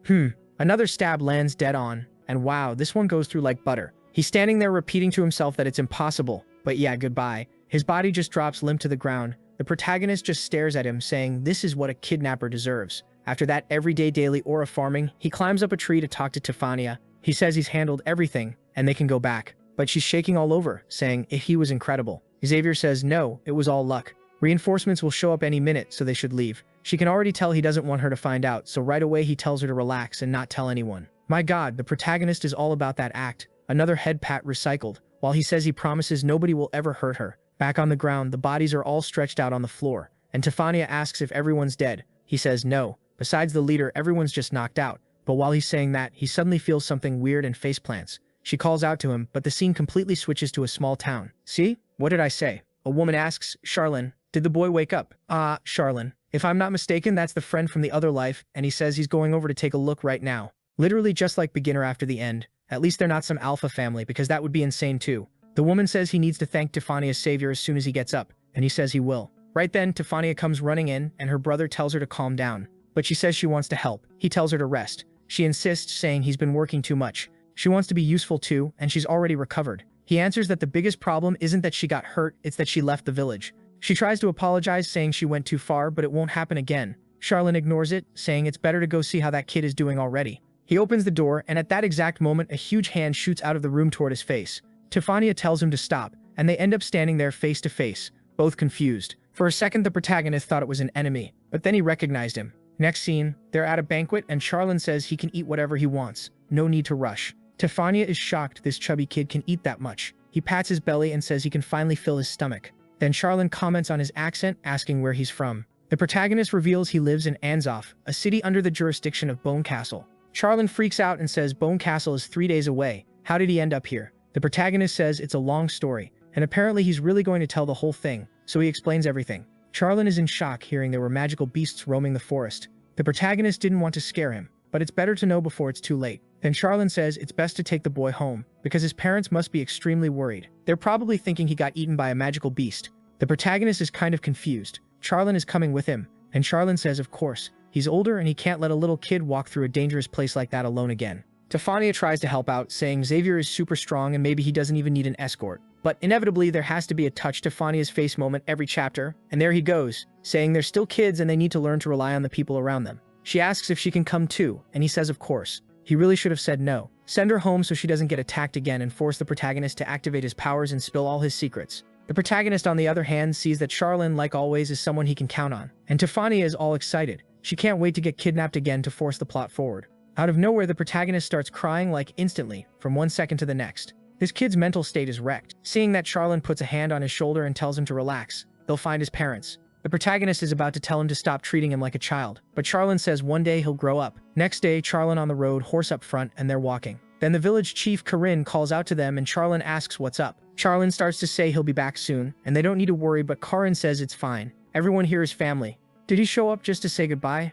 Another stab lands dead on, and wow, this one goes through like butter. He's standing there repeating to himself that it's impossible, but yeah, goodbye. His body just drops limp to the ground. The protagonist just stares at him, saying this is what a kidnapper deserves. After that everyday daily aura farming, he climbs up a tree to talk to Tiffania. He says he's handled everything, and they can go back. But she's shaking all over, saying he was incredible. Xavier says no, it was all luck. Reinforcements will show up any minute, so they should leave. She can already tell he doesn't want her to find out, so right away he tells her to relax and not tell anyone. My god, the protagonist is all about that act. Another head pat recycled, while he says he promises nobody will ever hurt her. Back on the ground, the bodies are all stretched out on the floor, and Tiffania asks if everyone's dead. He says no. Besides the leader, everyone's just knocked out. But while he's saying that, he suddenly feels something weird and faceplants. She calls out to him, but the scene completely switches to a small town. See? What did I say? A woman asks, Charlene, did the boy wake up? Charlene. If I'm not mistaken, that's the friend from the other life, and he says he's going over to take a look right now. Literally just like beginner after the end. At least they're not some alpha family, because that would be insane too. The woman says he needs to thank Tiffania's savior as soon as he gets up, and he says he will. Right then, Tiffania comes running in, and her brother tells her to calm down. But she says she wants to help. He tells her to rest. She insists, saying he's been working too much. She wants to be useful too, and she's already recovered. He answers that the biggest problem isn't that she got hurt, it's that she left the village. She tries to apologize, saying she went too far, but it won't happen again. Charlene ignores it, saying it's better to go see how that kid is doing already. He opens the door, and at that exact moment, a huge hand shoots out of the room toward his face. Tiffania tells him to stop, and they end up standing there face to face, both confused. For a second, the protagonist thought it was an enemy, but then he recognized him. Next scene, they're at a banquet, and Charlene says he can eat whatever he wants. No need to rush. Tiffania is shocked this chubby kid can eat that much. He pats his belly and says he can finally fill his stomach. Then Charlene comments on his accent, asking where he's from. The protagonist reveals he lives in Anzoff, a city under the jurisdiction of Bone Castle. Charlene freaks out and says Bone Castle is 3 days away. How did he end up here? The protagonist says it's a long story, and apparently he's really going to tell the whole thing, so he explains everything. Charlene is in shock hearing there were magical beasts roaming the forest. The protagonist didn't want to scare him, but it's better to know before it's too late. Then Charlene says it's best to take the boy home, because his parents must be extremely worried. They're probably thinking he got eaten by a magical beast. The protagonist is kind of confused. Charlene is coming with him, and Charlene says of course, he's older and he can't let a little kid walk through a dangerous place like that alone again. Tiffania tries to help out, saying Xavier is super strong and maybe he doesn't even need an escort. But inevitably, there has to be a touch Tiffania's face moment every chapter, and there he goes, saying they're still kids and they need to learn to rely on the people around them. She asks if she can come too, and he says of course. He really should have said no. Send her home so she doesn't get attacked again and force the protagonist to activate his powers and spill all his secrets. The protagonist, on the other hand, sees that Charlene, like always, is someone he can count on. And Tiffania is all excited. She can't wait to get kidnapped again to force the plot forward. Out of nowhere, the protagonist starts crying like instantly, from one second to the next. This kid's mental state is wrecked. Seeing that, Charlene puts a hand on his shoulder and tells him to relax. They'll find his parents. The protagonist is about to tell him to stop treating him like a child, but Charlene says one day he'll grow up. Next day, Charlene on the road, horse up front, and they're walking. Then the village chief Corinne calls out to them and Charlene asks what's up. Charlene starts to say he'll be back soon, and they don't need to worry, but Corinne says it's fine. Everyone here is family. Did he show up just to say goodbye?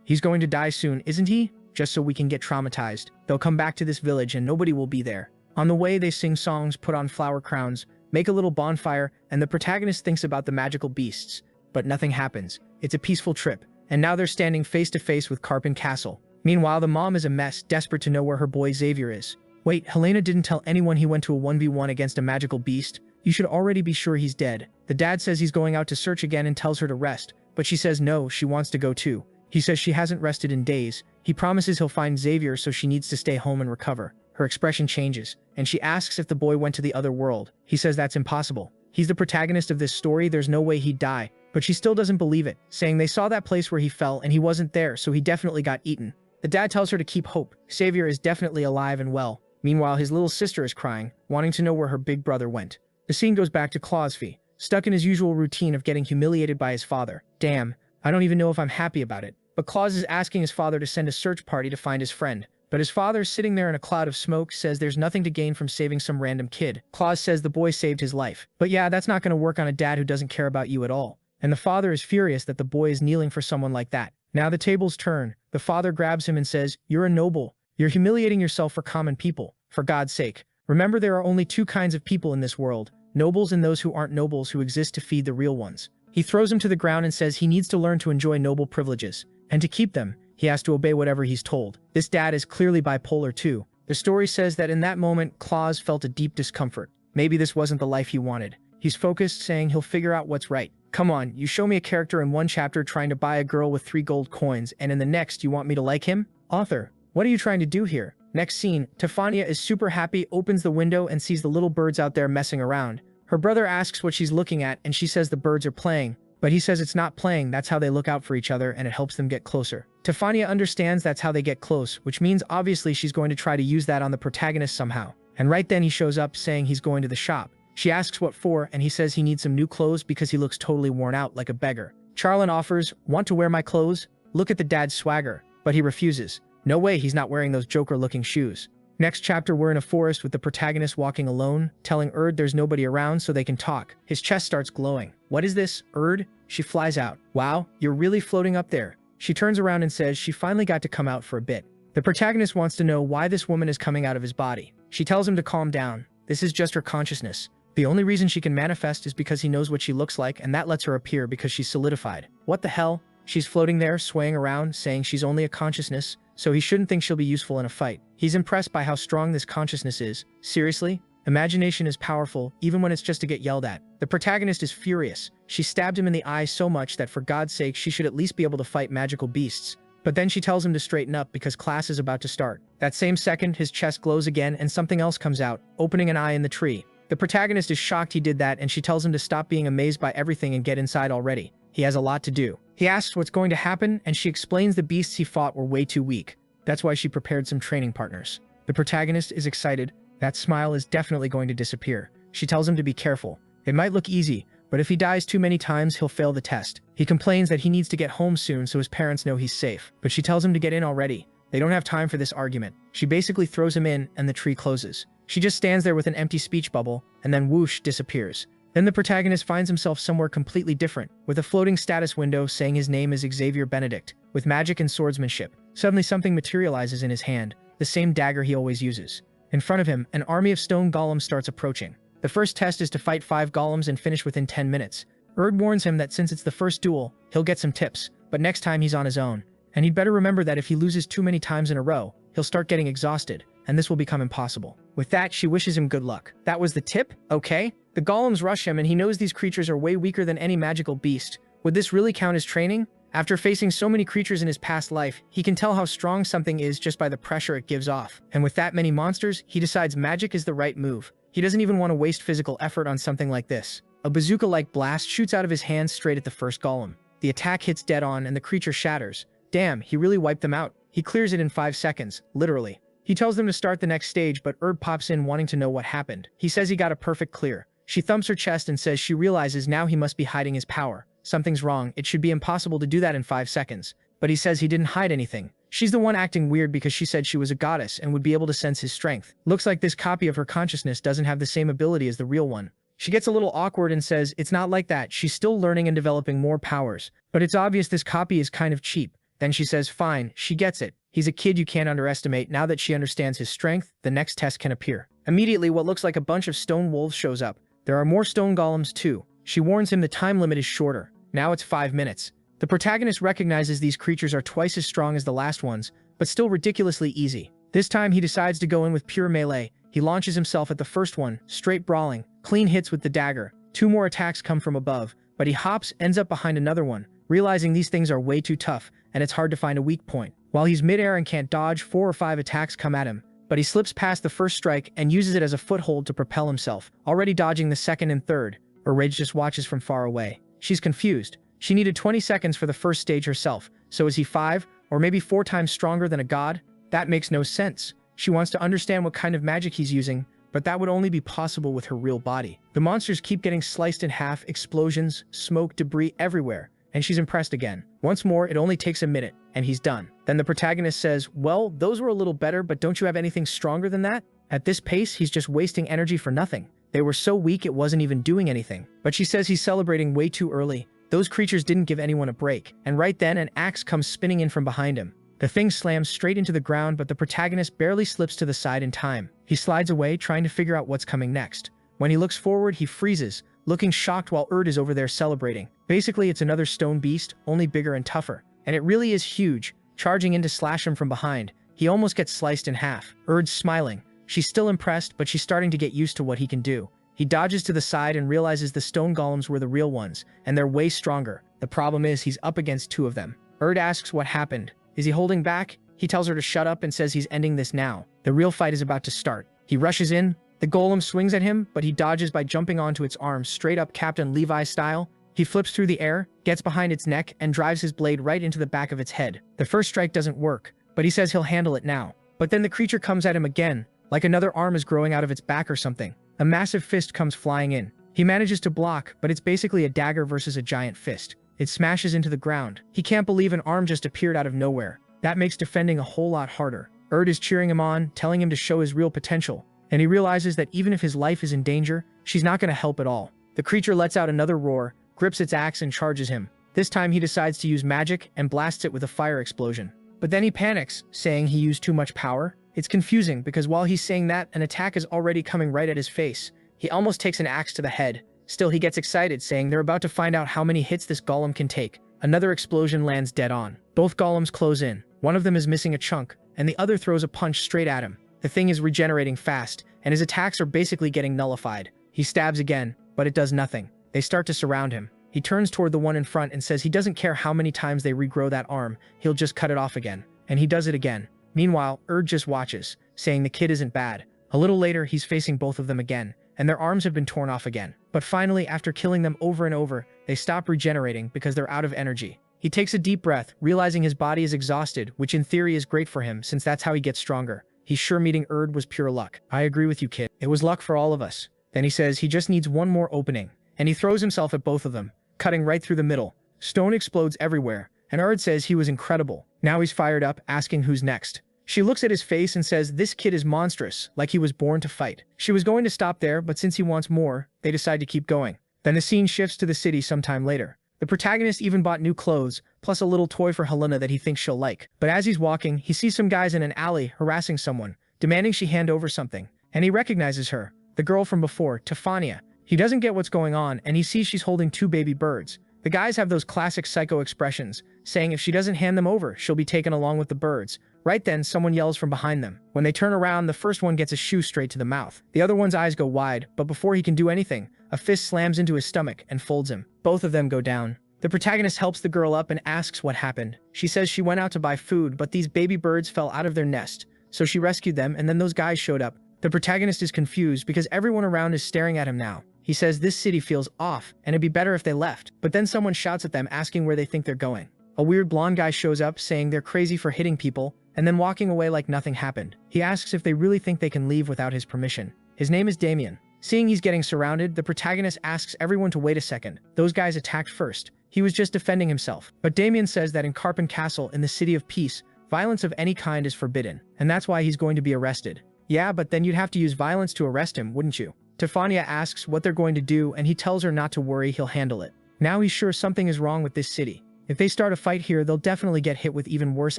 He's going to die soon, isn't he? Just so we can get traumatized. They'll come back to this village and nobody will be there. On the way, they sing songs, put on flower crowns, make a little bonfire, and the protagonist thinks about the magical beasts. But nothing happens. It's a peaceful trip, and now they're standing face to face with Carpin Castle. Meanwhile, the mom is a mess, desperate to know where her boy Xavier is. Wait, Helena didn't tell anyone he went to a 1v1 against a magical beast? You should already be sure he's dead. The dad says he's going out to search again and tells her to rest, but she says no, she wants to go too. He says she hasn't rested in days. He promises he'll find Xavier, so she needs to stay home and recover. Her expression changes, and she asks if the boy went to the other world. He says that's impossible. He's the protagonist of this story, there's no way he'd die. But she still doesn't believe it, saying they saw that place where he fell and he wasn't there, so he definitely got eaten. The dad tells her to keep hope. Xavier is definitely alive and well. Meanwhile, his little sister is crying, wanting to know where her big brother went. The scene goes back to Clausfie, stuck in his usual routine of getting humiliated by his father. Damn, I don't even know if I'm happy about it. But Claus is asking his father to send a search party to find his friend. But his father, sitting there in a cloud of smoke, says there's nothing to gain from saving some random kid. Claus says the boy saved his life. But yeah, that's not going to work on a dad who doesn't care about you at all. And the father is furious that the boy is kneeling for someone like that. Now the tables turn. The father grabs him and says, "You're a noble. You're humiliating yourself for common people. For God's sake. Remember, there are only two kinds of people in this world. Nobles and those who aren't nobles, who exist to feed the real ones." He throws him to the ground and says he needs to learn to enjoy noble privileges. And to keep them, he has to obey whatever he's told. This dad is clearly bipolar too. The story says that in that moment, Claus felt a deep discomfort. Maybe this wasn't the life he wanted. He's focused, saying he'll figure out what's right. Come on, you show me a character in one chapter trying to buy a girl with 3 gold coins, and in the next you want me to like him? Author, what are you trying to do here? Next scene, Tiffania is super happy, opens the window and sees the little birds out there messing around. Her brother asks what she's looking at and she says the birds are playing. But he says it's not playing, that's how they look out for each other and it helps them get closer. Tiffania understands that's how they get close, which means obviously she's going to try to use that on the protagonist somehow. And right then he shows up saying he's going to the shop. She asks what for, and he says he needs some new clothes because he looks totally worn out like a beggar. Charlene offers, "Want to wear my clothes? Look at the dad's swagger." But he refuses. No way, he's not wearing those Joker-looking shoes. Next chapter, we're in a forest with the protagonist walking alone, telling Erd there's nobody around so they can talk. His chest starts glowing. What is this, Erd? She flies out. Wow, you're really floating up there. She turns around and says she finally got to come out for a bit. The protagonist wants to know why this woman is coming out of his body. She tells him to calm down. This is just her consciousness. The only reason she can manifest is because he knows what she looks like, and that lets her appear because she's solidified. What the hell? She's floating there, swaying around, saying she's only a consciousness, so he shouldn't think she'll be useful in a fight. He's impressed by how strong this consciousness is. Seriously? Imagination is powerful, even when it's just to get yelled at. The protagonist is furious. She stabbed him in the eye so much that for God's sake she should at least be able to fight magical beasts. But then she tells him to straighten up because class is about to start. That same second, his chest glows again and something else comes out, opening an eye in the tree. The protagonist is shocked he did that, and she tells him to stop being amazed by everything and get inside already. He has a lot to do. He asks what's going to happen, and she explains the beasts he fought were way too weak. That's why she prepared some training partners. The protagonist is excited. That smile is definitely going to disappear. She tells him to be careful. It might look easy, but if he dies too many times, he'll fail the test. He complains that he needs to get home soon so his parents know he's safe, but she tells him to get in already. They don't have time for this argument. She basically throws him in, and the tree closes. She just stands there with an empty speech bubble, and then whoosh, disappears. Then the protagonist finds himself somewhere completely different, with a floating status window saying his name is Xavier Benedict, with magic and swordsmanship. Suddenly something materializes in his hand, the same dagger he always uses. In front of him, an army of stone golems starts approaching. The first test is to fight 5 golems and finish within 10 minutes. Erd warns him that since it's the first duel, he'll get some tips, but next time he's on his own. And he'd better remember that if he loses too many times in a row, he'll start getting exhausted, and this will become impossible. With that, she wishes him good luck. That was the tip? Okay. The golems rush him, and he knows these creatures are way weaker than any magical beast. Would this really count as training? After facing so many creatures in his past life, he can tell how strong something is just by the pressure it gives off. And with that many monsters, he decides magic is the right move. He doesn't even want to waste physical effort on something like this. A bazooka-like blast shoots out of his hand straight at the first golem. The attack hits dead on, and the creature shatters. Damn, he really wiped them out. He clears it in 5 seconds, literally. He tells them to start the next stage, but Erd pops in wanting to know what happened. He says he got a perfect clear. She thumps her chest and says she realizes now he must be hiding his power. Something's wrong. It should be impossible to do that in 5 seconds. But he says he didn't hide anything. She's the one acting weird because she said she was a goddess and would be able to sense his strength. Looks like this copy of her consciousness doesn't have the same ability as the real one. She gets a little awkward and says it's not like that. She's still learning and developing more powers. But it's obvious this copy is kind of cheap. Then she says fine, she gets it. He's a kid you can't underestimate. Now that she understands his strength, the next test can appear. Immediately, what looks like a bunch of stone wolves shows up. There are more stone golems too. She warns him the time limit is shorter. Now it's 5 minutes. The protagonist recognizes these creatures are twice as strong as the last ones, but still ridiculously easy. This time he decides to go in with pure melee. He launches himself at the first one, straight brawling, clean hits with the dagger. 2 more attacks come from above, but he hops, ends up behind another one, realizing these things are way too tough, and it's hard to find a weak point. While he's midair and can't dodge, 4 or 5 attacks come at him, but he slips past the first strike and uses it as a foothold to propel himself, already dodging the second and third. Rage just watches from far away. She's confused. She needed 20 seconds for the first stage herself, so is he 5 or maybe 4 times stronger than a god? That makes no sense. She wants to understand what kind of magic he's using, but that would only be possible with her real body. The monsters keep getting sliced in half, explosions, smoke, debris everywhere, and she's impressed again. Once more, it only takes a minute, and he's done. Then the protagonist says, well, those were a little better, but don't you have anything stronger than that? At this pace, he's just wasting energy for nothing. They were so weak it wasn't even doing anything. But she says he's celebrating way too early. Those creatures didn't give anyone a break, and right then an axe comes spinning in from behind him. The thing slams straight into the ground, but the protagonist barely slips to the side in time. He slides away, trying to figure out what's coming next. When he looks forward, he freezes, looking shocked while Erd is over there celebrating. Basically, it's another stone beast, only bigger and tougher. And it really is huge, charging in to slash him from behind. He almost gets sliced in half. Erd's smiling. She's still impressed, but she's starting to get used to what he can do. He dodges to the side and realizes the stone golems were the real ones, and they're way stronger. The problem is he's up against 2 of them. Erd asks what happened. Is he holding back? He tells her to shut up and says he's ending this now. The real fight is about to start. He rushes in. The golem swings at him, but he dodges by jumping onto its arms straight up Captain Levi style. He flips through the air, gets behind its neck, and drives his blade right into the back of its head. The first strike doesn't work, but he says he'll handle it now. But then the creature comes at him again, like another arm is growing out of its back or something. A massive fist comes flying in. He manages to block, but it's basically a dagger versus a giant fist. It smashes into the ground. He can't believe an arm just appeared out of nowhere. That makes defending a whole lot harder. Erd is cheering him on, telling him to show his real potential, and he realizes that even if his life is in danger, she's not going to help at all. The creature lets out another roar, grips its axe and charges him. This time he decides to use magic and blasts it with a fire explosion. But then he panics, saying he used too much power. It's confusing because while he's saying that, an attack is already coming right at his face. He almost takes an axe to the head. Still, he gets excited, saying they're about to find out how many hits this golem can take. Another explosion lands dead on. Both golems close in. One of them is missing a chunk, and the other throws a punch straight at him. The thing is regenerating fast, and his attacks are basically getting nullified. He stabs again, but it does nothing. They start to surround him. He turns toward the one in front and says he doesn't care how many times they regrow that arm, he'll just cut it off again. And he does it again. Meanwhile, Erd just watches, saying the kid isn't bad. A little later, he's facing both of them again, and their arms have been torn off again. But finally, after killing them over and over, they stop regenerating because they're out of energy. He takes a deep breath, realizing his body is exhausted, which in theory is great for him since that's how he gets stronger. He's sure meeting Erd was pure luck. I agree with you, kid. It was luck for all of us. Then he says he just needs one more opening, and he throws himself at both of them, cutting right through the middle. Stone explodes everywhere, and Erd says he was incredible. Now he's fired up, asking who's next. She looks at his face and says this kid is monstrous, like he was born to fight. She was going to stop there, but since he wants more, they decide to keep going. Then the scene shifts to the city sometime later. The protagonist even bought new clothes, plus a little toy for Helena that he thinks she'll like. But as he's walking, he sees some guys in an alley harassing someone, demanding she hand over something. And he recognizes her, the girl from before, Tefania. He doesn't get what's going on, and he sees she's holding two baby birds. The guys have those classic psycho expressions, saying if she doesn't hand them over, she'll be taken along with the birds. Right then, someone yells from behind them. When they turn around, the first one gets a shoe straight to the mouth. The other one's eyes go wide, but before he can do anything, a fist slams into his stomach and folds him. Both of them go down. The protagonist helps the girl up and asks what happened. She says she went out to buy food, but these baby birds fell out of their nest. So she rescued them, and then those guys showed up. The protagonist is confused because everyone around is staring at him now. He says this city feels off, and it'd be better if they left. But then someone shouts at them asking where they think they're going. A weird blonde guy shows up saying they're crazy for hitting people, and then walking away like nothing happened. He asks if they really think they can leave without his permission. His name is Damien. Seeing he's getting surrounded, the protagonist asks everyone to wait a second. Those guys attacked first. He was just defending himself. But Damien says that in Carpen Castle, in the City of Peace, violence of any kind is forbidden, and that's why he's going to be arrested. Yeah, but then you'd have to use violence to arrest him, wouldn't you? Tefania asks what they're going to do, and he tells her not to worry, he'll handle it. Now he's sure something is wrong with this city. If they start a fight here, they'll definitely get hit with even worse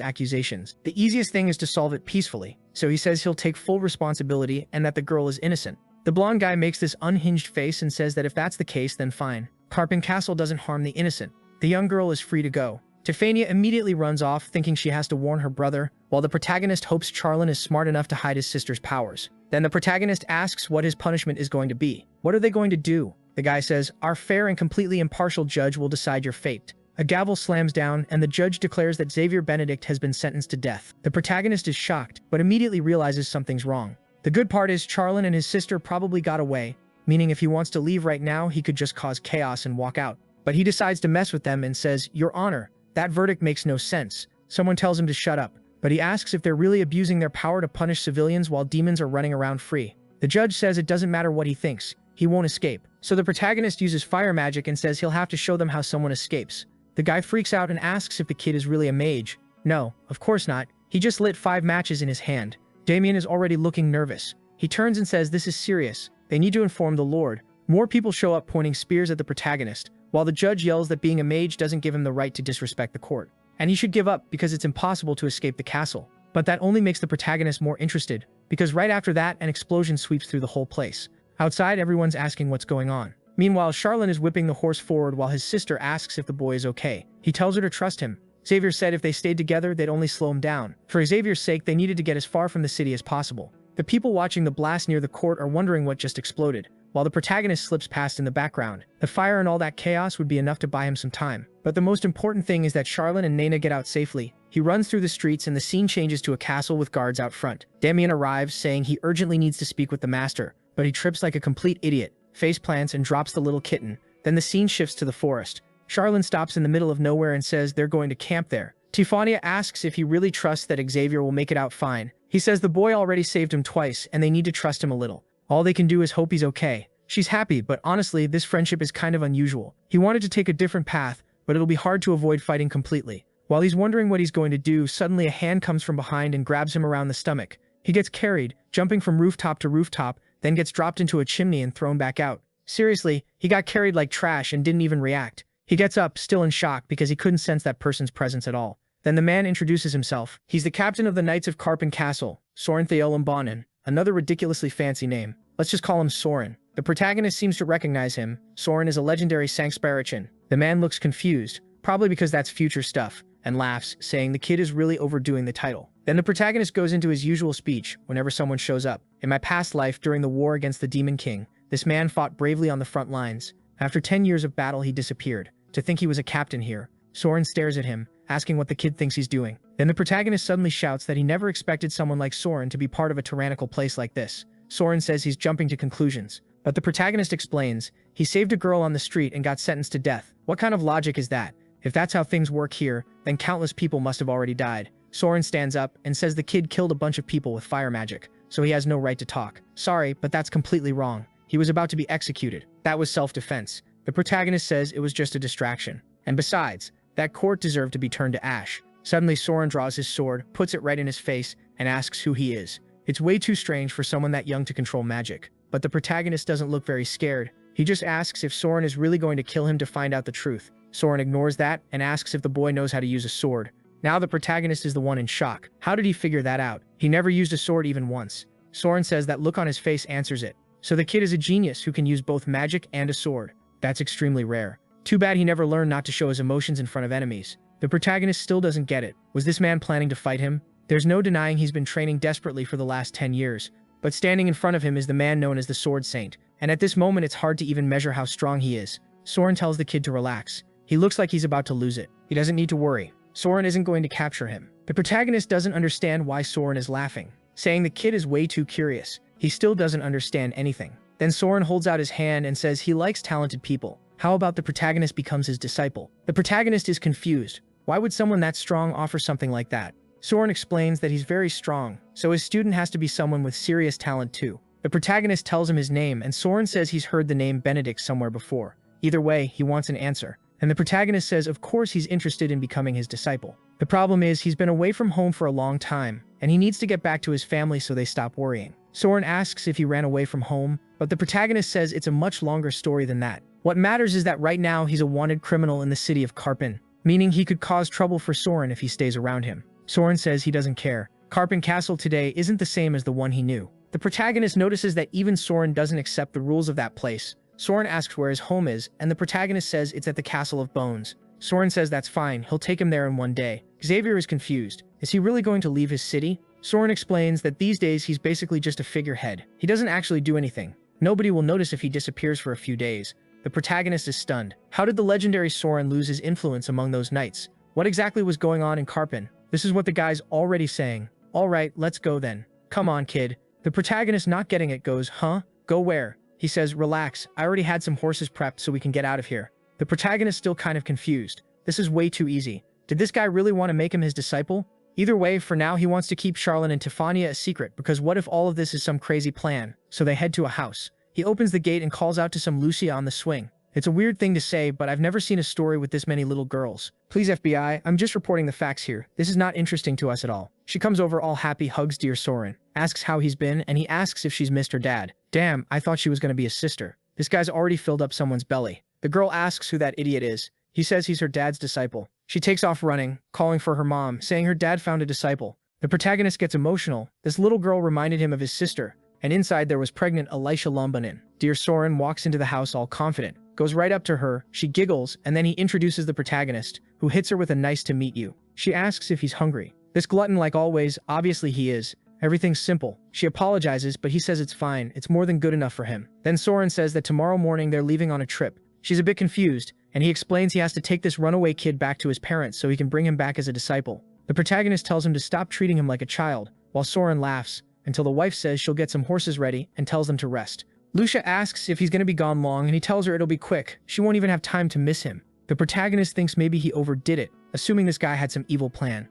accusations. The easiest thing is to solve it peacefully, so he says he'll take full responsibility and that the girl is innocent. The blonde guy makes this unhinged face and says that if that's the case, then fine. Carpen Castle doesn't harm the innocent. The young girl is free to go. Tefania immediately runs off, thinking she has to warn her brother, while the protagonist hopes Charlin is smart enough to hide his sister's powers. Then the protagonist asks what his punishment is going to be. What are they going to do? The guy says, our fair and completely impartial judge will decide your fate. A gavel slams down, and the judge declares that Xavier Benedict has been sentenced to death. The protagonist is shocked, but immediately realizes something's wrong. The good part is Charlin and his sister probably got away, meaning if he wants to leave right now, he could just cause chaos and walk out. But he decides to mess with them and says, Your Honor, that verdict makes no sense. Someone tells him to shut up, but he asks if they're really abusing their power to punish civilians while demons are running around free. The judge says it doesn't matter what he thinks, he won't escape. So the protagonist uses fire magic and says he'll have to show them how someone escapes. The guy freaks out and asks if the kid is really a mage. No, of course not. He just lit 5 matches in his hand. Damien is already looking nervous. He turns and says this is serious. They need to inform the Lord. More people show up pointing spears at the protagonist, while the judge yells that being a mage doesn't give him the right to disrespect the court. And he should give up because it's impossible to escape the castle. But that only makes the protagonist more interested, because right after that, an explosion sweeps through the whole place. Outside, everyone's asking what's going on. Meanwhile, Charlin is whipping the horse forward while his sister asks if the boy is okay. He tells her to trust him. Xavier said if they stayed together, they'd only slow him down. For Xavier's sake, they needed to get as far from the city as possible. The people watching the blast near the court are wondering what just exploded, while the protagonist slips past in the background. The fire and all that chaos would be enough to buy him some time. But the most important thing is that Charlin and Nena get out safely. He runs through the streets and the scene changes to a castle with guards out front. Damien arrives, saying he urgently needs to speak with the master, but he trips like a complete idiot, face plants and drops the little kitten. Then the scene shifts to the forest. Charlin stops in the middle of nowhere and says they're going to camp there. Tefania asks if he really trusts that Xavier will make it out fine. He says the boy already saved him twice and they need to trust him a little. All they can do is hope he's okay. She's happy, but honestly, this friendship is kind of unusual. He wanted to take a different path, but it'll be hard to avoid fighting completely. While he's wondering what he's going to do, suddenly a hand comes from behind and grabs him around the stomach. He gets carried, jumping from rooftop to rooftop, then gets dropped into a chimney and thrown back out. Seriously, he got carried like trash and didn't even react. He gets up, still in shock because he couldn't sense that person's presence at all. Then the man introduces himself. He's the captain of the Knights of Karpen Castle, Soren Theolimbanen, another ridiculously fancy name. Let's just call him Soren. The protagonist seems to recognize him. Soren is a legendary Sangsparichin. The man looks confused, probably because that's future stuff, and laughs, saying the kid is really overdoing the title. Then the protagonist goes into his usual speech whenever someone shows up. In my past life, during the war against the Demon King, this man fought bravely on the front lines. After 10 years of battle, he disappeared. To think he was a captain here. Soren stares at him, asking what the kid thinks he's doing. Then the protagonist suddenly shouts that he never expected someone like Soren to be part of a tyrannical place like this. Soren says he's jumping to conclusions, but the protagonist explains, he saved a girl on the street and got sentenced to death. What kind of logic is that? If that's how things work here, then countless people must have already died. Soren stands up and says the kid killed a bunch of people with fire magic, so he has no right to talk. Sorry, but that's completely wrong. He was about to be executed. That was self-defense. The protagonist says it was just a distraction. And besides, that court deserved to be turned to ash. Suddenly Soren draws his sword, puts it right in his face, and asks who he is. It's way too strange for someone that young to control magic. But the protagonist doesn't look very scared. He just asks if Soren is really going to kill him to find out the truth. Soren ignores that and asks if the boy knows how to use a sword. Now the protagonist is the one in shock. How did he figure that out? He never used a sword even once. Soren says that look on his face answers it. So the kid is a genius who can use both magic and a sword. That's extremely rare. Too bad he never learned not to show his emotions in front of enemies. The protagonist still doesn't get it. Was this man planning to fight him? There's no denying he's been training desperately for the last 10 years. But standing in front of him is the man known as the Sword Saint. And at this moment it's hard to even measure how strong he is. Soren tells the kid to relax. He looks like he's about to lose it. He doesn't need to worry. Soren isn't going to capture him. The protagonist doesn't understand why Soren is laughing, saying the kid is way too curious. He still doesn't understand anything. Then Soren holds out his hand and says he likes talented people. How about the protagonist becomes his disciple? The protagonist is confused. Why would someone that strong offer something like that? Soren explains that he's very strong, so his student has to be someone with serious talent too. The protagonist tells him his name and Soren says he's heard the name Benedict somewhere before. Either way, he wants an answer. And the protagonist says of course he's interested in becoming his disciple. The problem is he's been away from home for a long time, and he needs to get back to his family so they stop worrying. Soren asks if he ran away from home, but the protagonist says it's a much longer story than that. What matters is that right now he's a wanted criminal in the city of Karpen, meaning he could cause trouble for Soren if he stays around him. Soren says he doesn't care. Karpen Castle today isn't the same as the one he knew. The protagonist notices that even Soren doesn't accept the rules of that place. Soren asks where his home is, and the protagonist says it's at the Castle of Bones. Soren says that's fine, he'll take him there in one day. Xavier is confused. Is he really going to leave his city? Soren explains that these days he's basically just a figurehead. He doesn't actually do anything. Nobody will notice if he disappears for a few days. The protagonist is stunned. How did the legendary Soren lose his influence among those knights? What exactly was going on in Karpen? This is what the guy's already saying. Alright, let's go then. Come on, kid. The protagonist not getting it goes, huh? Go where? He says, relax, I already had some horses prepped so we can get out of here. The protagonist still kind of confused. This is way too easy. Did this guy really want to make him his disciple? Either way, for now he wants to keep Charlene and Tiffania a secret because what if all of this is some crazy plan? So they head to a house. He opens the gate and calls out to some Lucia on the swing. It's a weird thing to say, but I've never seen a story with this many little girls. Please FBI, I'm just reporting the facts here. This is not interesting to us at all. She comes over all happy, hugs dear Soren, asks how he's been, and he asks if she's missed her dad. Damn, I thought she was going to be his sister. This guy's already filled up someone's belly. The girl asks who that idiot is. He says he's her dad's disciple. She takes off running, calling for her mom, saying her dad found a disciple. The protagonist gets emotional. This little girl reminded him of his sister, and inside there was pregnant Elisha Lumbanen. Dear Soren walks into the house all confident, goes right up to her, she giggles, and then he introduces the protagonist, who hits her with a nice to meet you. She asks if he's hungry. This glutton, like always, obviously he is. Everything's simple. She apologizes, but he says it's fine, it's more than good enough for him. Then Soren says that tomorrow morning they're leaving on a trip. She's a bit confused, and he explains he has to take this runaway kid back to his parents so he can bring him back as a disciple. The protagonist tells him to stop treating him like a child, while Soren laughs, until the wife says she'll get some horses ready and tells them to rest. Lucia asks if he's going to be gone long, and he tells her it'll be quick. She won't even have time to miss him. The protagonist thinks maybe he overdid it, assuming this guy had some evil plan.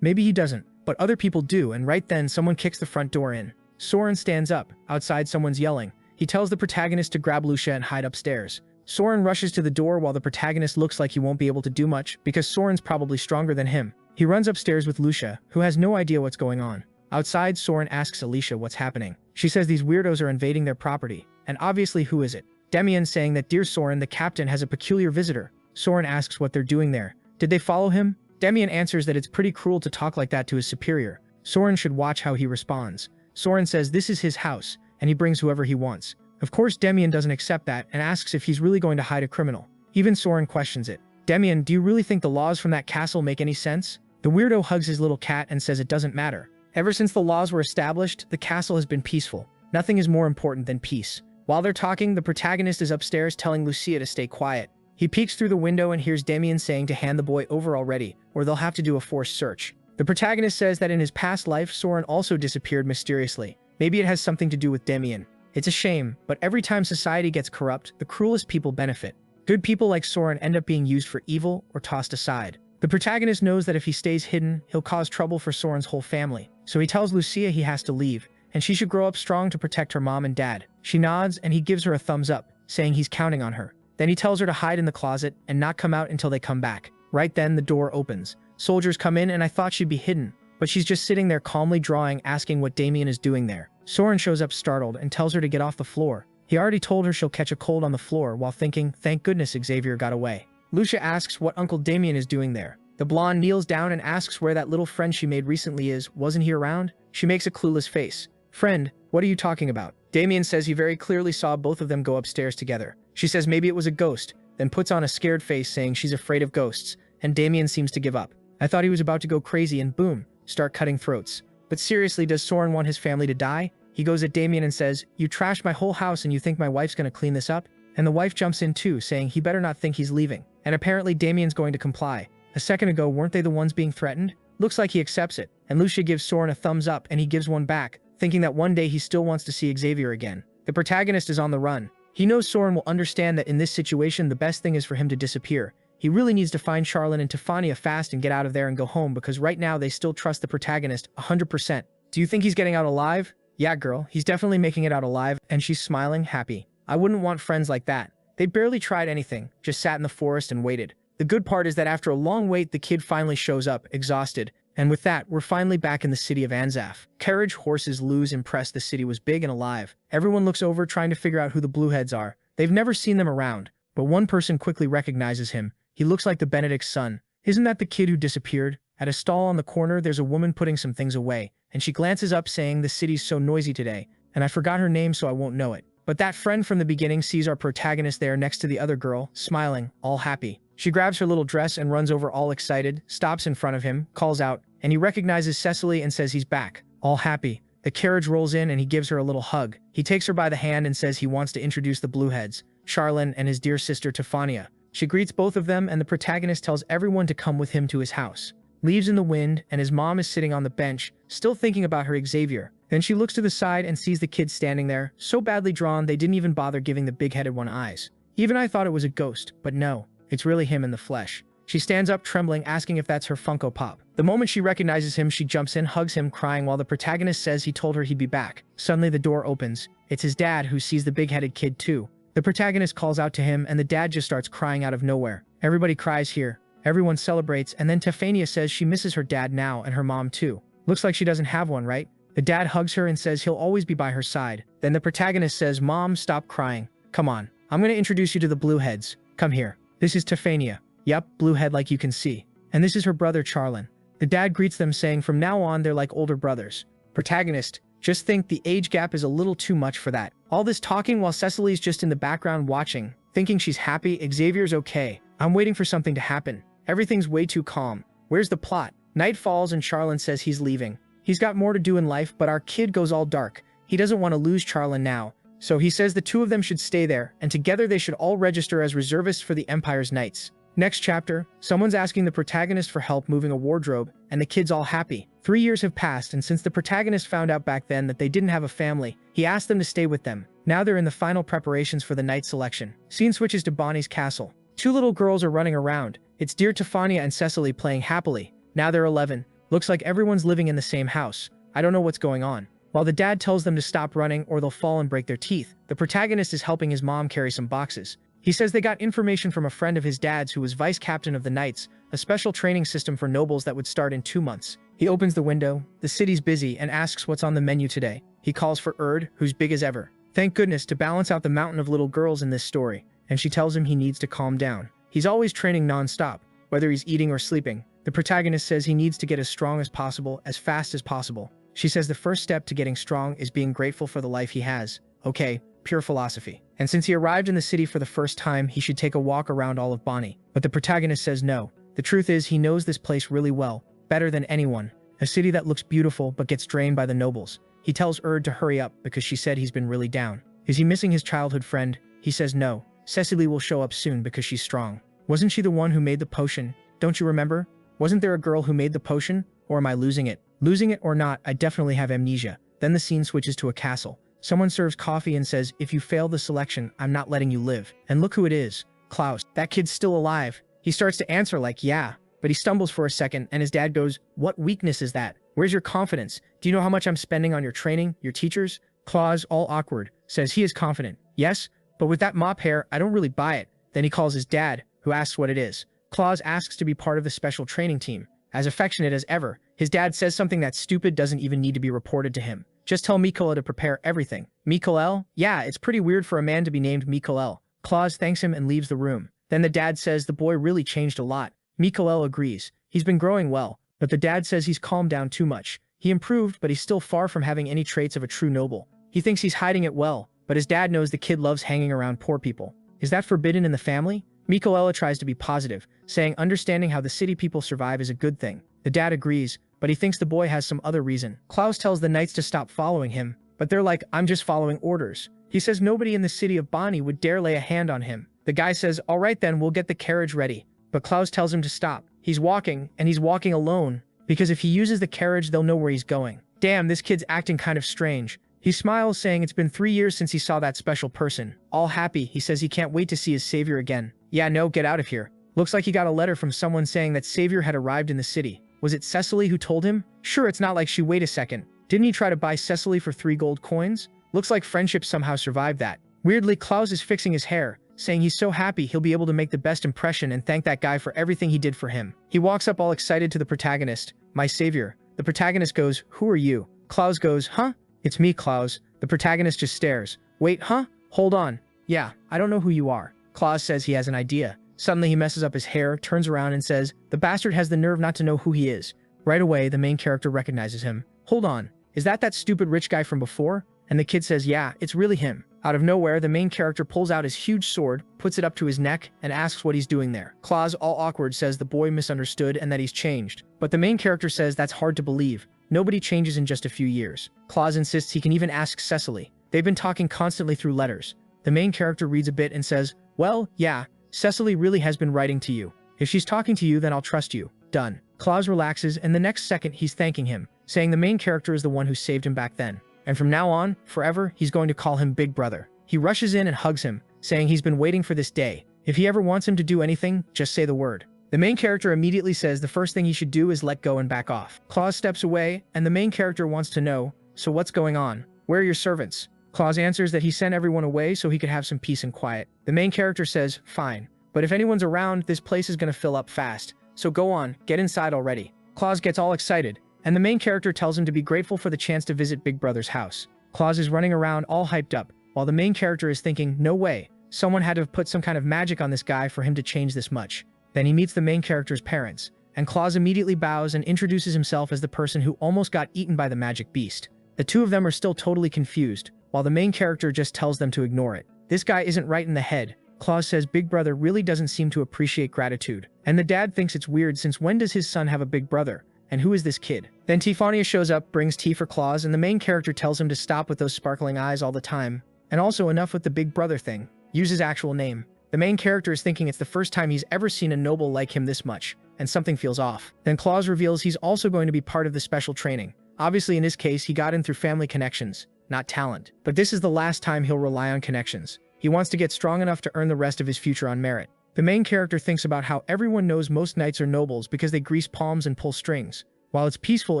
Maybe he doesn't, but other people do, and right then someone kicks the front door in. Soren stands up. Outside someone's yelling. He tells the protagonist to grab Lucia and hide upstairs. Soren rushes to the door while the protagonist looks like he won't be able to do much because Soren's probably stronger than him. He runs upstairs with Lucia, who has no idea what's going on. Outside, Soren asks Alicia what's happening. She says these weirdos are invading their property, and obviously who is it? Demian saying that dear Soren, the captain has a peculiar visitor. Soren asks what they're doing there. Did they follow him? Demian answers that it's pretty cruel to talk like that to his superior. Soren should watch how he responds. Soren says this is his house, and he brings whoever he wants. Of course, Demian doesn't accept that and asks if he's really going to hide a criminal. Even Soren questions it. Demian, do you really think the laws from that castle make any sense? The weirdo hugs his little cat and says it doesn't matter. Ever since the laws were established, the castle has been peaceful. Nothing is more important than peace. While they're talking, the protagonist is upstairs telling Lucia to stay quiet. He peeks through the window and hears Demian saying to hand the boy over already, or they'll have to do a forced search. The protagonist says that in his past life, Soren also disappeared mysteriously. Maybe it has something to do with Demian. It's a shame, but every time society gets corrupt, the cruelest people benefit. Good people like Soren end up being used for evil or tossed aside. The protagonist knows that if he stays hidden, he'll cause trouble for Soren's whole family. So he tells Lucia he has to leave, and she should grow up strong to protect her mom and dad. She nods and he gives her a thumbs up, saying he's counting on her. Then he tells her to hide in the closet and not come out until they come back. Right then, the door opens. Soldiers come in and I thought she'd be hidden, but she's just sitting there calmly drawing, asking what Demian is doing there. Soren shows up startled and tells her to get off the floor. He already told her she'll catch a cold on the floor while thinking, thank goodness Xavier got away. Lucia asks what Uncle Demian is doing there. The blonde kneels down and asks where that little friend she made recently is. Wasn't he around? She makes a clueless face. Friend, what are you talking about? Demian says he very clearly saw both of them go upstairs together. She says maybe it was a ghost, then puts on a scared face saying she's afraid of ghosts, and Demian seems to give up. I thought he was about to go crazy and boom, start cutting throats. But seriously, does Soren want his family to die? He goes at Demian and says, you trashed my whole house and you think my wife's gonna clean this up? And the wife jumps in too, saying he better not think he's leaving. And apparently Demian's going to comply. A second ago, weren't they the ones being threatened? Looks like he accepts it, and Lucia gives Soren a thumbs up and he gives one back, thinking that one day he still wants to see Xavier again. The protagonist is on the run. He knows Soren will understand that in this situation the best thing is for him to disappear. He really needs to find Charlene and Tefania fast and get out of there and go home because right now they still trust the protagonist 100%. Do you think he's getting out alive? Yeah girl, he's definitely making it out alive, and she's smiling, happy. I wouldn't want friends like that. They barely tried anything, just sat in the forest and waited. The good part is that after a long wait the kid finally shows up, exhausted. And with that, we're finally back in the city of Anzaf. Carriage, horses, Luz impressed the city was big and alive. Everyone looks over trying to figure out who the Blueheads are. They've never seen them around, but one person quickly recognizes him. He looks like the Benedict's son. Isn't that the kid who disappeared? At a stall on the corner, there's a woman putting some things away, and she glances up saying the city's so noisy today, and I forgot her name so I won't know it. But that friend from the beginning sees our protagonist there next to the other girl, smiling, all happy. She grabs her little dress and runs over all excited, stops in front of him, calls out, and he recognizes Cecily and says he's back, all happy. The carriage rolls in and he gives her a little hug. He takes her by the hand and says he wants to introduce the Blueheads, Charlene and his dear sister Tefania. She greets both of them and the protagonist tells everyone to come with him to his house. Leaves in the wind and his mom is sitting on the bench, still thinking about her Xavier. Then she looks to the side and sees the kids standing there, so badly drawn they didn't even bother giving the big-headed one eyes. Even I thought it was a ghost, but no, it's really him in the flesh. She stands up trembling, asking if that's her Funko Pop. The moment she recognizes him, she jumps in, hugs him, crying while the protagonist says he told her he'd be back. Suddenly the door opens. It's his dad who sees the big-headed kid too. The protagonist calls out to him and the dad just starts crying out of nowhere. Everybody cries here. Everyone celebrates, and then Tefania says she misses her dad now and her mom too. Looks like she doesn't have one, right? The dad hugs her and says he'll always be by her side. Then the protagonist says, Mom, stop crying. Come on. I'm gonna introduce you to the Blueheads. Come here. This is Tefania. Yep, Bluehead like you can see. And this is her brother Charlene. The dad greets them saying from now on they're like older brothers. Protagonist, just think the age gap is a little too much for that. All this talking while Cecily's just in the background watching, thinking she's happy, Xavier's okay. I'm waiting for something to happen. Everything's way too calm. Where's the plot? Night falls and Charlene says he's leaving. He's got more to do in life, but our kid goes all dark. He doesn't want to lose Charlene now. So he says the two of them should stay there, and together they should all register as reservists for the Empire's Knights. Next chapter, someone's asking the protagonist for help moving a wardrobe, and the kid's all happy. 3 years have passed, and since the protagonist found out back then that they didn't have a family, he asked them to stay with them. Now they're in the final preparations for the knight selection. Scene switches to Bonnie's castle. Two little girls are running around. It's dear Tefania and Cecily playing happily. Now they're 11. Looks like everyone's living in the same house. I don't know what's going on. While the dad tells them to stop running or they'll fall and break their teeth, the protagonist is helping his mom carry some boxes. He says they got information from a friend of his dad's who was vice captain of the Knights, a special training system for nobles that would start in 2 months. He opens the window, the city's busy, and asks what's on the menu today. He calls for Erd, who's big as ever. Thank goodness to balance out the mountain of little girls in this story, and she tells him he needs to calm down. He's always training non-stop, whether he's eating or sleeping. The protagonist says he needs to get as strong as possible, as fast as possible. She says the first step to getting strong is being grateful for the life he has. Okay, pure philosophy. And since he arrived in the city for the first time, he should take a walk around all of Bonnie. But the protagonist says no. The truth is he knows this place really well, better than anyone. A city that looks beautiful but gets drained by the nobles. He tells Erd to hurry up because she said he's been really down. Is he missing his childhood friend? He says no. Cecily will show up soon because she's strong. Wasn't she the one who made the potion? Don't you remember? Wasn't there a girl who made the potion? Or am I losing it? Losing it or not, I definitely have amnesia. Then the scene switches to a castle. Someone serves coffee and says, if you fail the selection, I'm not letting you live. And look who it is. Klaus. That kid's still alive. He starts to answer like, yeah. But he stumbles for a second and his dad goes, what weakness is that? Where's your confidence? Do you know how much I'm spending on your training, your teachers? Klaus, all awkward, says he is confident. Yes, but with that mop hair, I don't really buy it. Then he calls his dad, who asks what it is. Klaus asks to be part of the special training team. As affectionate as ever, his dad says something that stupid doesn't even need to be reported to him. Just tell Mikola to prepare everything. Mikael? Yeah, it's pretty weird for a man to be named Mikael. Klaus thanks him and leaves the room. Then the dad says the boy really changed a lot. Mikael agrees. He's been growing well, but the dad says he's calmed down too much. He improved, but he's still far from having any traits of a true noble. He thinks he's hiding it well, but his dad knows the kid loves hanging around poor people. Is that forbidden in the family? Mikaela tries to be positive, saying understanding how the city people survive is a good thing. The dad agrees, but he thinks the boy has some other reason. Klaus tells the knights to stop following him, but they're like, I'm just following orders. He says nobody in the city of Bonnie would dare lay a hand on him. The guy says, all right then, we'll get the carriage ready. But Klaus tells him to stop. He's walking, and he's walking alone, because if he uses the carriage, they'll know where he's going. Damn, this kid's acting kind of strange. He smiles, saying it's been 3 years since he saw that special person. All happy, he says he can't wait to see his savior again. Yeah, no, get out of here. Looks like he got a letter from someone saying that savior had arrived in the city. Was it Cecily who told him? Sure, it's not like she wait a second. Didn't he try to buy Cecily for 3 gold coins? Looks like friendship somehow survived that. Weirdly, Klaus is fixing his hair, saying he's so happy he'll be able to make the best impression and thank that guy for everything he did for him. He walks up all excited to the protagonist. My savior. The protagonist goes, who are you? Klaus goes, huh? It's me, Klaus. The protagonist just stares. Wait, huh? Hold on. Yeah, I don't know who you are. Klaus says he has an idea. Suddenly he messes up his hair, turns around and says, the bastard has the nerve not to know who he is. Right away, the main character recognizes him. Hold on. Is that stupid rich guy from before? And the kid says, yeah, it's really him. Out of nowhere, the main character pulls out his huge sword, puts it up to his neck, and asks what he's doing there. Klaus, all awkward, says the boy misunderstood and that he's changed. But the main character says that's hard to believe. Nobody changes in just a few years. Klaus insists he can even ask Cecily. They've been talking constantly through letters. The main character reads a bit and says, well, yeah, Cecily really has been writing to you. If she's talking to you, then I'll trust you. Done. Klaus relaxes, and the next second he's thanking him, saying the main character is the one who saved him back then. And from now on, forever, he's going to call him Big Brother. He rushes in and hugs him, saying he's been waiting for this day. If he ever wants him to do anything, just say the word. The main character immediately says the first thing he should do is let go and back off. Klaus steps away, and the main character wants to know, so what's going on? Where are your servants? Klaus answers that he sent everyone away so he could have some peace and quiet. The main character says, fine. But if anyone's around, this place is going to fill up fast. So go on, get inside already. Klaus gets all excited, and the main character tells him to be grateful for the chance to visit Big Brother's house. Klaus is running around all hyped up, while the main character is thinking, no way, someone had to have put some kind of magic on this guy for him to change this much. Then he meets the main character's parents, and Klaus immediately bows and introduces himself as the person who almost got eaten by the magic beast. The two of them are still totally confused, while the main character just tells them to ignore it. This guy isn't right in the head. Klaus says Big Brother really doesn't seem to appreciate gratitude, and the dad thinks it's weird since when does his son have a big brother? And who is this kid? Then Tifania shows up, brings tea for Klaus, and the main character tells him to stop with those sparkling eyes all the time. And also enough with the Big Brother thing. Use his actual name. The main character is thinking it's the first time he's ever seen a noble like him this much, and something feels off. Then Klaus reveals he's also going to be part of the special training. Obviously in his case, he got in through family connections, not talent. But this is the last time he'll rely on connections. He wants to get strong enough to earn the rest of his future on merit. The main character thinks about how everyone knows most knights are nobles because they grease palms and pull strings. While it's peaceful,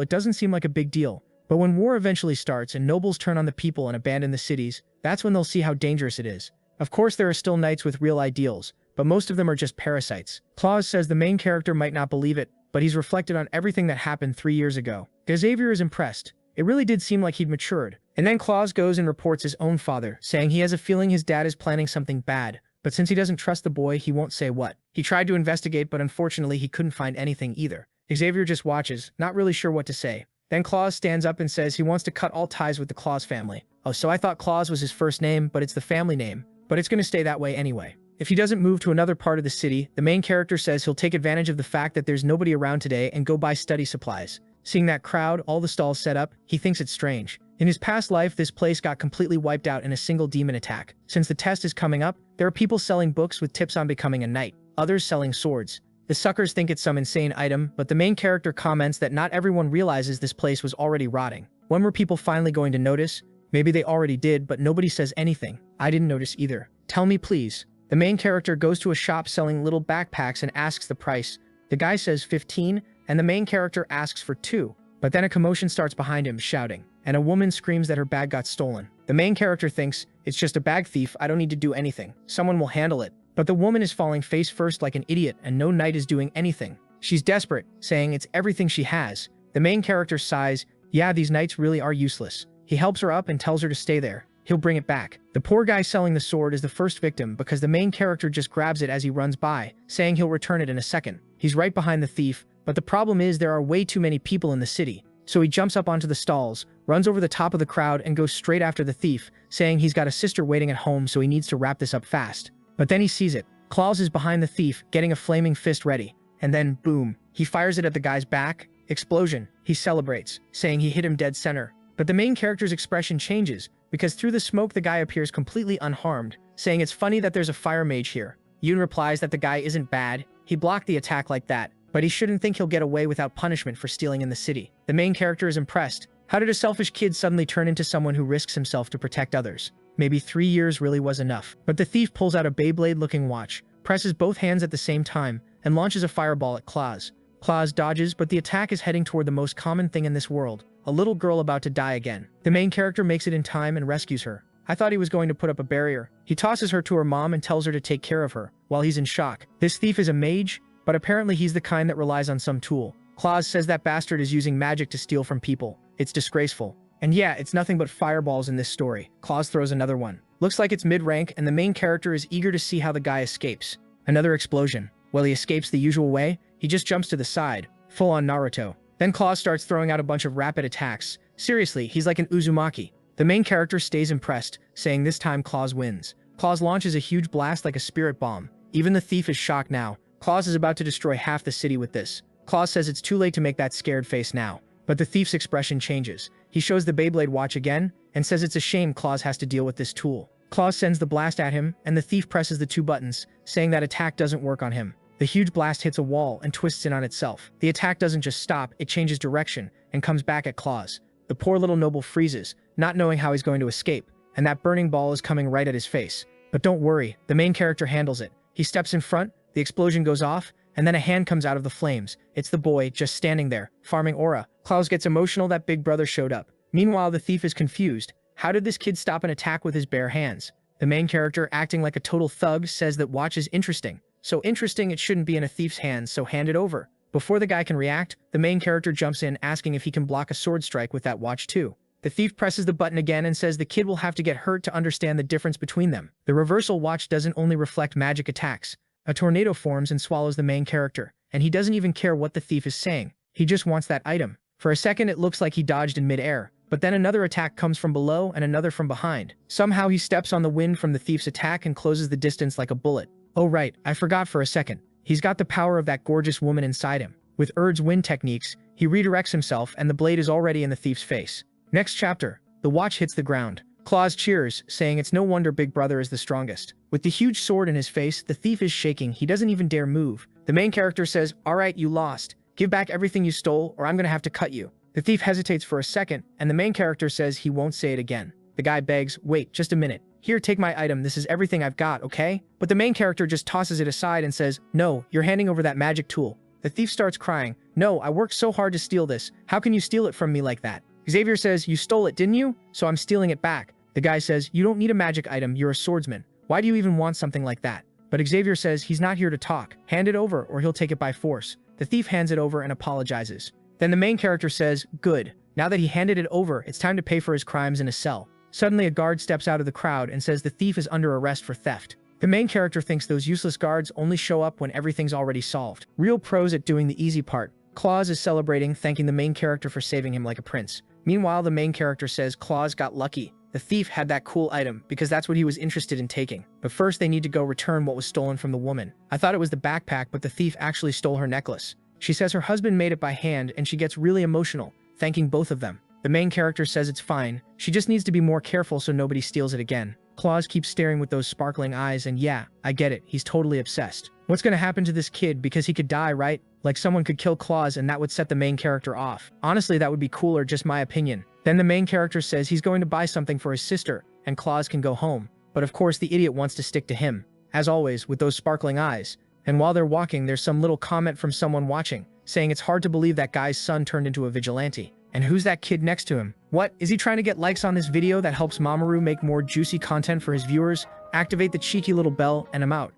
it doesn't seem like a big deal. But when war eventually starts and nobles turn on the people and abandon the cities, that's when they'll see how dangerous it is. Of course, there are still knights with real ideals, but most of them are just parasites. Claus says the main character might not believe it, but he's reflected on everything that happened 3 years ago. Xavier is impressed. It really did seem like he'd matured. And then Claus goes and reports his own father, saying he has a feeling his dad is planning something bad, but since he doesn't trust the boy, he won't say what. He tried to investigate, but unfortunately he couldn't find anything either. Xavier just watches, not really sure what to say. Then Claus stands up and says he wants to cut all ties with the Claus family. Oh, so I thought Claus was his first name, but it's the family name. But it's gonna stay that way anyway. If he doesn't move to another part of the city, the main character says he'll take advantage of the fact that there's nobody around today and go buy study supplies. Seeing that crowd, all the stalls set up, he thinks it's strange. In his past life, this place got completely wiped out in a single demon attack. Since the test is coming up, there are people selling books with tips on becoming a knight, others selling swords. The suckers think it's some insane item, but the main character comments that not everyone realizes this place was already rotting. When were people finally going to notice? Maybe they already did, but nobody says anything. I didn't notice either. Tell me please. The main character goes to a shop selling little backpacks and asks the price. The guy says 15, and the main character asks for 2. But then a commotion starts behind him, shouting, and a woman screams that her bag got stolen. The main character thinks, it's just a bag thief, I don't need to do anything. Someone will handle it. But the woman is falling face first like an idiot, and no knight is doing anything. She's desperate, saying it's everything she has. The main character sighs, yeah, these knights really are useless. He helps her up and tells her to stay there. He'll bring it back. The poor guy selling the sword is the first victim because the main character just grabs it as he runs by, saying he'll return it in a second. He's right behind the thief, but the problem is there are way too many people in the city. So he jumps up onto the stalls, runs over the top of the crowd and goes straight after the thief, saying he's got a sister waiting at home so he needs to wrap this up fast. But then he sees it. Claus is behind the thief, getting a flaming fist ready. And then, boom, he fires it at the guy's back. Explosion. He celebrates, saying he hit him dead center. But the main character's expression changes, because through the smoke the guy appears completely unharmed, saying it's funny that there's a fire mage here. Yoon replies that the guy isn't bad, he blocked the attack like that, but he shouldn't think he'll get away without punishment for stealing in the city. The main character is impressed. How did a selfish kid suddenly turn into someone who risks himself to protect others? Maybe 3 years really was enough. But the thief pulls out a Beyblade-looking watch, presses both hands at the same time, and launches a fireball at Claus. Claus dodges, but the attack is heading toward the most common thing in this world, a little girl about to die again. The main character makes it in time and rescues her. I thought he was going to put up a barrier. He tosses her to her mom and tells her to take care of her, while he's in shock. This thief is a mage, but apparently he's the kind that relies on some tool. Claus says that bastard is using magic to steal from people. It's disgraceful. And yeah, it's nothing but fireballs in this story. Claus throws another one. Looks like it's mid-rank, and the main character is eager to see how the guy escapes. Another explosion. Well, he escapes the usual way. He just jumps to the side. Full on Naruto. Then Claus starts throwing out a bunch of rapid attacks. Seriously, he's like an Uzumaki. The main character stays impressed, saying this time Claus wins. Claus launches a huge blast like a spirit bomb. Even the thief is shocked now. Claus is about to destroy half the city with this. Claus says it's too late to make that scared face now. But the thief's expression changes. He shows the Beyblade watch again, and says it's a shame Claus has to deal with this tool. Claus sends the blast at him, and the thief presses the 2 buttons, saying that attack doesn't work on him. The huge blast hits a wall and twists in on itself. The attack doesn't just stop, it changes direction, and comes back at Claus. The poor little noble freezes, not knowing how he's going to escape, and that burning ball is coming right at his face. But don't worry, the main character handles it. He steps in front, the explosion goes off, and then a hand comes out of the flames. It's the boy, just standing there, farming aura. Claus gets emotional that Big Brother showed up. Meanwhile, the thief is confused. How did this kid stop an attack with his bare hands? The main character, acting like a total thug, says that watch is interesting. So interesting it shouldn't be in a thief's hands, so hand it over. Before the guy can react, the main character jumps in asking if he can block a sword strike with that watch too. The thief presses the button again and says the kid will have to get hurt to understand the difference between them. The reversal watch doesn't only reflect magic attacks. A tornado forms and swallows the main character, and he doesn't even care what the thief is saying. He just wants that item. For a second it looks like he dodged in midair, but then another attack comes from below and another from behind. Somehow he steps on the wind from the thief's attack and closes the distance like a bullet. Oh right, I forgot for a second. He's got the power of that gorgeous woman inside him. With Erd's wind techniques, he redirects himself and the blade is already in the thief's face. Next chapter, the watch hits the ground. Claus cheers, saying it's no wonder Big Brother is the strongest. With the huge sword in his face, the thief is shaking, he doesn't even dare move. The main character says, alright, you lost. Give back everything you stole or I'm gonna have to cut you. The thief hesitates for a second, and the main character says he won't say it again. The guy begs, wait, just a minute. Here, take my item, this is everything I've got, okay? But the main character just tosses it aside and says, no, you're handing over that magic tool. The thief starts crying, no, I worked so hard to steal this, how can you steal it from me like that? Xavier says, you stole it, didn't you? So I'm stealing it back. The guy says, you don't need a magic item, you're a swordsman. Why do you even want something like that? But Xavier says he's not here to talk. Hand it over or he'll take it by force. The thief hands it over and apologizes. Then the main character says, good. Now that he handed it over, it's time to pay for his crimes in a cell. Suddenly a guard steps out of the crowd and says the thief is under arrest for theft. The main character thinks those useless guards only show up when everything's already solved. Real pros at doing the easy part. Claus is celebrating, thanking the main character for saving him like a prince. Meanwhile, the main character says Claus got lucky. The thief had that cool item because that's what he was interested in taking. But first they need to go return what was stolen from the woman. I thought it was the backpack, but the thief actually stole her necklace. She says her husband made it by hand and she gets really emotional, thanking both of them. The main character says it's fine. She just needs to be more careful so nobody steals it again. Claus keeps staring with those sparkling eyes and yeah, I get it. He's totally obsessed. What's gonna happen to this kid because he could die, right? Like someone could kill Claus and that would set the main character off. Honestly, that would be cooler, just my opinion. Then the main character says he's going to buy something for his sister and Claus can go home. But of course the idiot wants to stick to him, as always, with those sparkling eyes. And while they're walking, there's some little comment from someone watching, saying it's hard to believe that guy's son turned into a vigilante. And who's that kid next to him? What? Is he trying to get likes on this video that helps Mamoru make more juicy content for his viewers? Activate the cheeky little bell and I'm out.